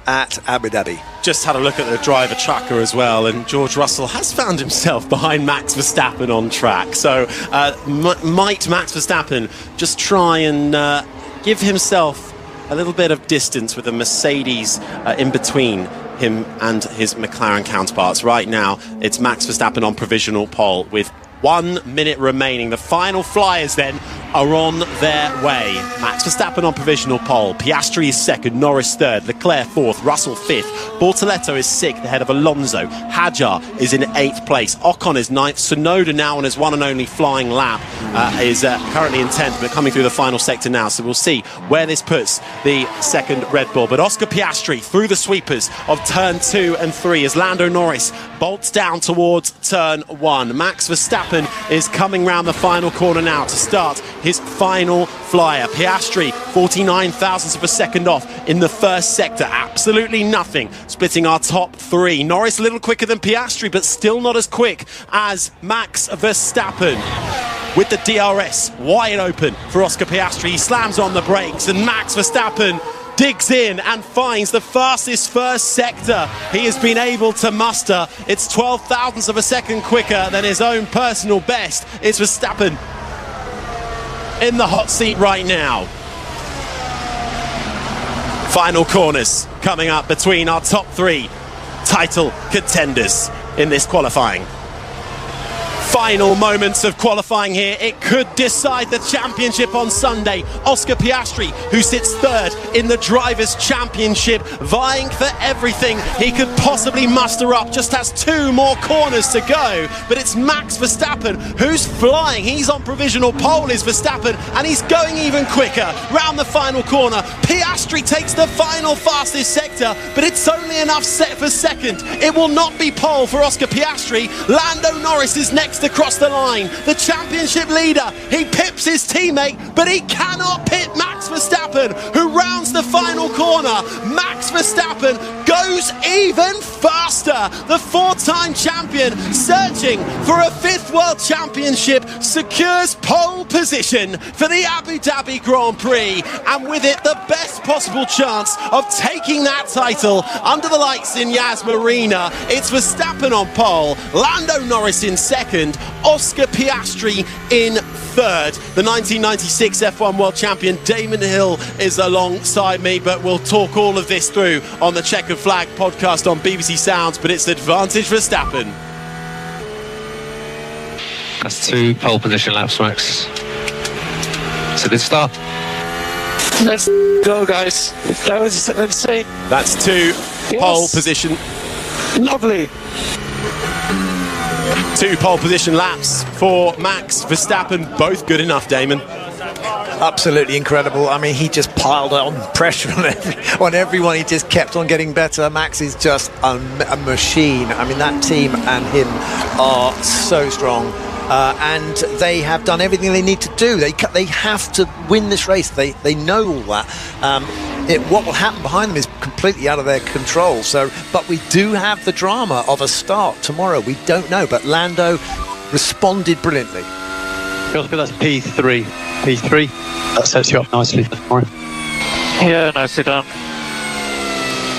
at Abu Dhabi. Just had a look at the driver tracker as well, and George Russell has found himself behind Max Verstappen on track. So might Max Verstappen just try and give himself a little bit of distance with a Mercedes in between him and his McLaren counterparts? Right now, it's Max Verstappen on provisional pole with 1 minute remaining. The final flyers then are on their way. Max Verstappen on provisional pole. Piastri is second, Norris third, Leclerc fourth, Russell fifth. Bortoletto is sixth ahead of Alonso. Hadjar is in eighth place. Ocon is ninth. Tsunoda now on his one and only flying lap is currently in 10th, but coming through the final sector now. So we'll see where this puts the second Red Bull. But Oscar Piastri through the sweepers of turn 2 and 3 as Lando Norris bolts down towards turn 1. Max Verstappen is coming round the final corner now to start his final flyer. Piastri 49 thousandths of a second off in the first sector. Absolutely nothing splitting our top 3. Norris a little quicker than Piastri, but still not as quick as Max Verstappen. With the DRS wide open for Oscar Piastri, he slams on the brakes and Max Verstappen digs in and finds the fastest first sector he has been able to muster. It's 12 thousandths of a second quicker than his own personal best. It's Verstappen in the hot seat right now. Final corners coming up between our top 3 title contenders in this qualifying. Final moments of qualifying here. It could decide the championship on Sunday. Oscar Piastri, who sits third in the Drivers' Championship, vying for everything he could possibly muster up, just has 2 more corners to go. But it's Max Verstappen who's flying. He's on provisional pole, is Verstappen, and he's going even quicker round the final corner. Piastri takes the final fastest sector, but it's only enough set for second. It will not be pole for Oscar Piastri. Lando Norris is next across the line. The championship leader, he pips his teammate, but he cannot pit Max Verstappen, who rounds the final corner. Max Verstappen goes even faster. The 4-time champion, searching for a 5th world championship, secures pole position for the Abu Dhabi Grand Prix, and with it the best possible chance of taking that title under the lights in Yas Marina. It's Verstappen on pole, Lando Norris in second, Oscar Piastri in third. The 1996 F1 World Champion Damon Hill is alongside me, but we'll talk all of this through on the Checkered Flag podcast on BBC Sounds, but it's advantage Verstappen. That's 2 pole position laps, Max. So let's start. Let's go, guys. That was insane. That's 2 pole position. Lovely. 2 pole position laps for Max Verstappen. Both good enough, Damon. Absolutely incredible. I mean, he just piled on pressure on everyone. He just kept on getting better. Max is just a machine. I mean, that team and him are so strong. And they have done everything they need to do. They have to win this race. They know all that. What will happen behind them is completely out of their control. But we do have the drama of a start tomorrow. We don't know, but Lando responded brilliantly. That's P3. P3. That sets you up nicely for tomorrow. Yeah, nicely done.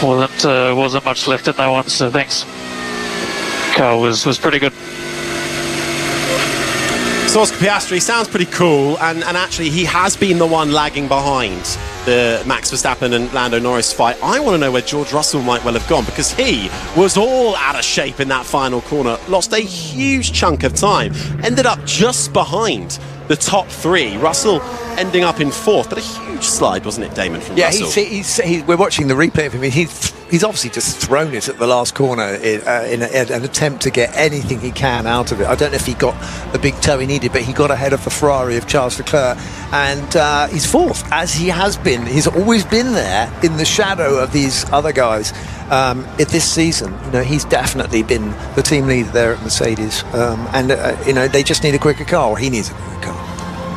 Wasn't much left in that one, so thanks. Car was pretty good. So Oscar Piastri sounds pretty cool, and actually he has been the one lagging behind the Max Verstappen and Lando Norris fight. I want to know where George Russell might well have gone, because he was all out of shape in that final corner, lost a huge chunk of time, ended up just behind the top 3. Russell ending up in 4th, but a huge slide, wasn't it, Damon, from Russell? We're watching the replay of him. He's obviously just thrown it at the last corner in an attempt to get anything he can out of it. I don't know if he got the big toe he needed, but he got ahead of the Ferrari of Charles Leclerc, and he's 4th, as he has been. He's always been there in the shadow of these other guys. This season, he's definitely been the team leader there at Mercedes, and they just need a quicker car, or he needs a quicker car.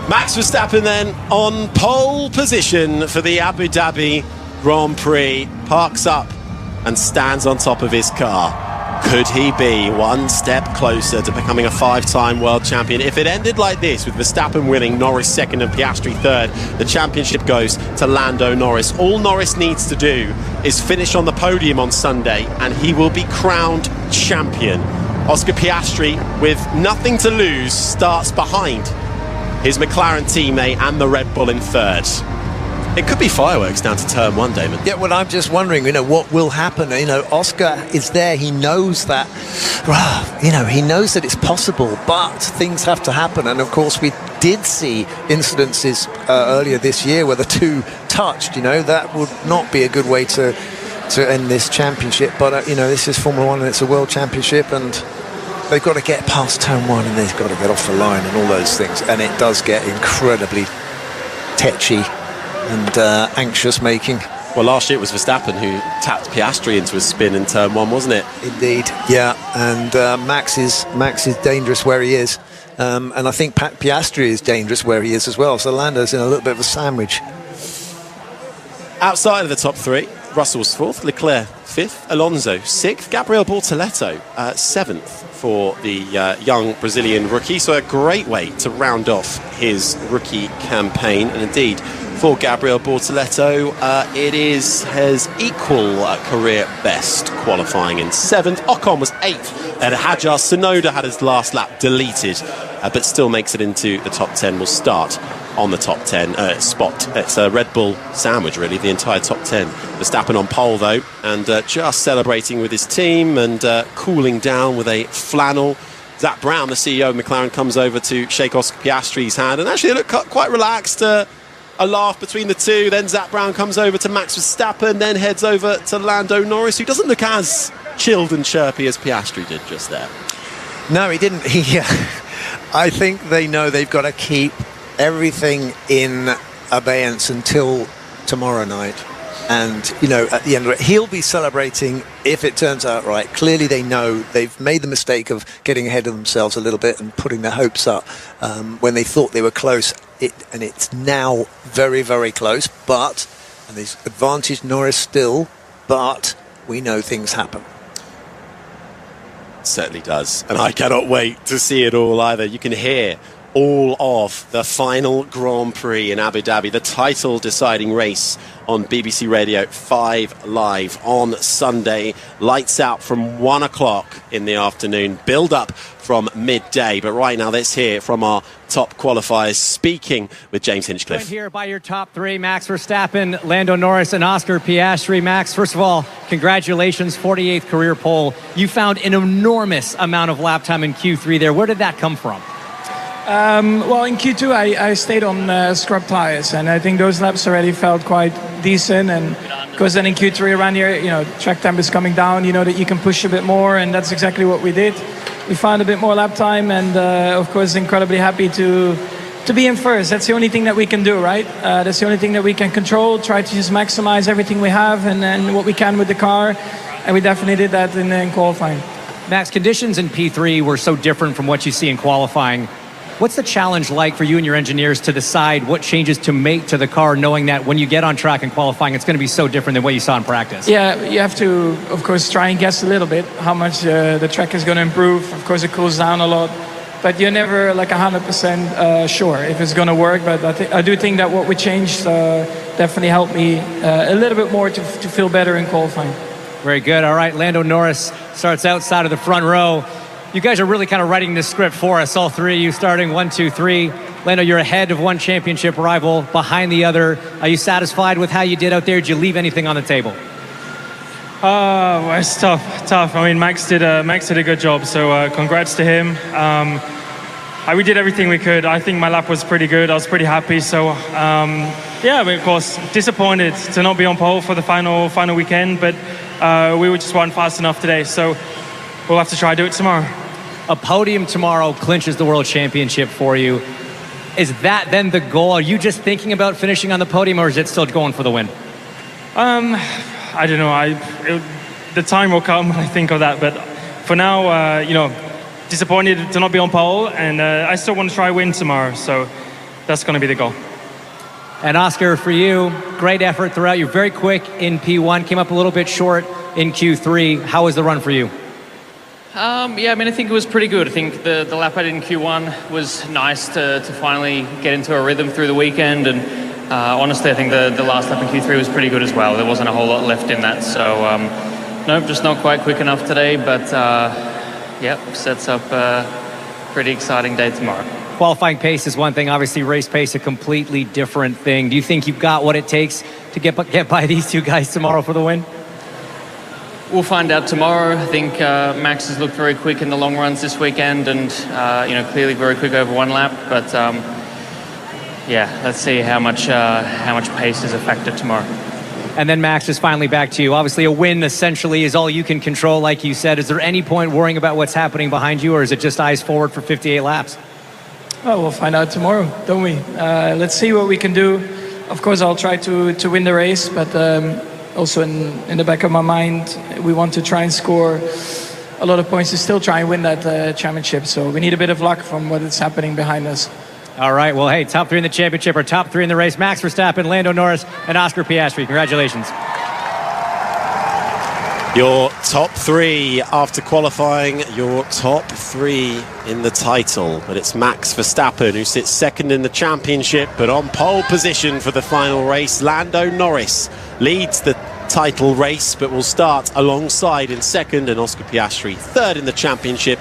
Max Verstappen then on pole position for the Abu Dhabi Grand Prix, parks up and stands on top of his car. Could he be one step closer to becoming a 5-time world champion? If it ended like this, with Verstappen winning, Norris second and Piastri third, the championship goes to Lando Norris. All Norris needs to do is finish on the podium on Sunday and he will be crowned champion. Oscar Piastri, with nothing to lose, starts behind his McLaren teammate and the Red Bull in third. It could be fireworks down to turn one, Damon. Yeah, well, I'm just wondering, what will happen? Oscar is there. He knows that, he knows that it's possible, but things have to happen. And of course, we did see incidences earlier this year where the two touched. That would not be a good way to end this championship. But this is Formula One and it's a world championship, and they've got to get past turn one and they've got to get off the line and all those things. And it does get incredibly tetchy and anxious making. Well, last year it was Verstappen who tapped Piastri into a spin in turn one, wasn't it? Indeed, yeah. And Max is dangerous where he is, and I think Piastri is dangerous where he is as well. So Lando's in a little bit of a sandwich. Outside of the top three, Russell's fourth, Leclerc fifth, Alonso sixth, Gabriel Bortoleto seventh for the young Brazilian rookie. So a great way to round off his rookie campaign. And indeed, for Gabriel Bortoleto, it is his equal career best, qualifying in seventh. Ocon was eighth, and Hajar Tsunoda had his last lap deleted, but still makes it into the top 10. Will start on the top 10 spot. It's a Red Bull sandwich, really, the entire top 10. Verstappen on pole, though, and just celebrating with his team and cooling down with a flannel. Zach Brown, the CEO of McLaren, comes over to shake Oscar Piastri's hand, and actually they look quite relaxed. A laugh between the two. Then Zach Brown comes over to Max Verstappen, then heads over to Lando Norris, who doesn't look as chilled and chirpy as Piastri did just there. No, he didn't. I think they know they've got to keep everything in abeyance until tomorrow night. And, at the end of it, he'll be celebrating if it turns out right. Clearly they know they've made the mistake of getting ahead of themselves a little bit and putting their hopes up when they thought they were close. And it's now very, very close. And there's advantage Norris still, but we know things happen. Certainly does. And I cannot wait to see it all either. You can hear all of the final Grand Prix in Abu Dhabi, the title deciding race on BBC Radio 5 Live on Sunday. Lights out from 1 o'clock in the afternoon, build up from midday. But right now, let's hear from our top qualifiers, speaking with James Hinchcliffe. Joined here by your top three, Max Verstappen, Lando Norris, and Oscar Piastri. Max, first of all, congratulations, 48th career pole. You found an enormous amount of lap time in Q3 there. Where did that come from? Well, in Q2, I stayed on scrub tires, and I think those laps already felt quite decent. And because then in Q3 around here, track time is coming down, that you can push a bit more, and that's exactly what we did. We found a bit more lap time, and of course, incredibly happy to be in first. That's the only thing that we can do, right? That's the only thing that we can control. Try to just maximize everything we have, and then what we can with the car, and we definitely did that in qualifying. Max, conditions in P3 were so different from what you see in qualifying. What's the challenge like for you and your engineers to decide what changes to make to the car, knowing that when you get on track in qualifying, it's going to be so different than what you saw in practice? Yeah, you have to, of course, try and guess a little bit how much the track is going to improve. Of course, it cools down a lot, but you're never like 100% sure if it's going to work. But I do think that what we changed definitely helped me a little bit more to feel better in qualifying. Very good. All right, Lando Norris starts outside of the front row. You guys are really kind of writing this script for us, all three of you, starting 1, 2, 3. Lando, you're ahead of one championship rival, behind the other. Are you satisfied with how you did out there? Did you leave anything on the table? Well, it's tough. I mean, Max did a good job, so congrats to him. We did everything we could. I think my lap was pretty good. I was pretty happy. So, of course, disappointed to not be on pole for the final weekend, but we just weren't fast enough today. So we'll have to try to do it tomorrow. A podium tomorrow clinches the World Championship for you. Is that then the goal? Are you just thinking about finishing on the podium, or is it still going for the win? I don't know. The time will come when I think of that. But for now, disappointed to not be on pole, and I still want to try win tomorrow. So that's going to be the goal. And Oscar, for you, great effort throughout. You're very quick in P1, came up a little bit short in Q3. How was the run for you? Yeah, I mean, I think it was pretty good. I think the lap I did in Q1 was nice to finally get into a rhythm through the weekend. And honestly, I think the last lap in Q3 was pretty good as well. There wasn't a whole lot left in that. So, no, just not quite quick enough today. But, yeah, sets up a pretty exciting day tomorrow. Qualifying pace is one thing. Obviously, race pace, a completely different thing. Do you think you've got what it takes to get by these two guys tomorrow for the win? We'll find out tomorrow. I think Max has looked very quick in the long runs this weekend and, clearly very quick over one lap. But, yeah, let's see how much pace is a factor tomorrow. And then, Max, just finally back to you. Obviously, a win essentially is all you can control, like you said. Is there any point worrying about what's happening behind you, or is it just eyes forward for 58 laps? Well, we'll find out tomorrow, don't we? Let's see what we can do. Of course, I'll try to win the race, but also in the back of my mind, we want to try and score a lot of points to still try and win that championship. So we need a bit of luck from what is happening behind us. All right, well, hey, top three in the championship or top three in the race. Max Verstappen, Lando Norris, and Oscar Piastri. Congratulations. Your top three after qualifying, your top three in the title. But it's Max Verstappen who sits second in the championship, but on pole position for the final race. Lando Norris leads the title race, but will start alongside in second, and Oscar Piastri, third in the championship,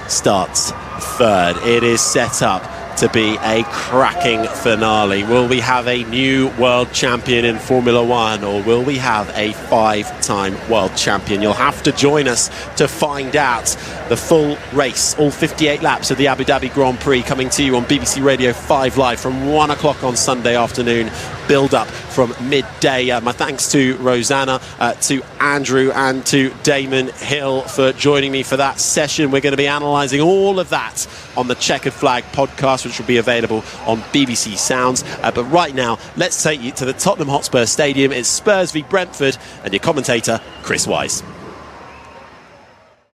starts third. It is set up to be a cracking finale. Will we have a new world champion in Formula One, or will we have a five-time world champion? You'll have to join us to find out. The full race, all 58 laps of the Abu Dhabi Grand Prix, coming to you on BBC Radio 5 Live from 1 o'clock on Sunday afternoon. Build up from midday. My thanks to Rosanna, to Andrew and to Damon Hill for joining me for that session. We're going to be analysing all of that on the Checkered Flag podcast, which will be available on BBC Sounds. But right now, let's take you to the Tottenham Hotspur Stadium. It's Spurs v Brentford and your commentator, Chris Wise.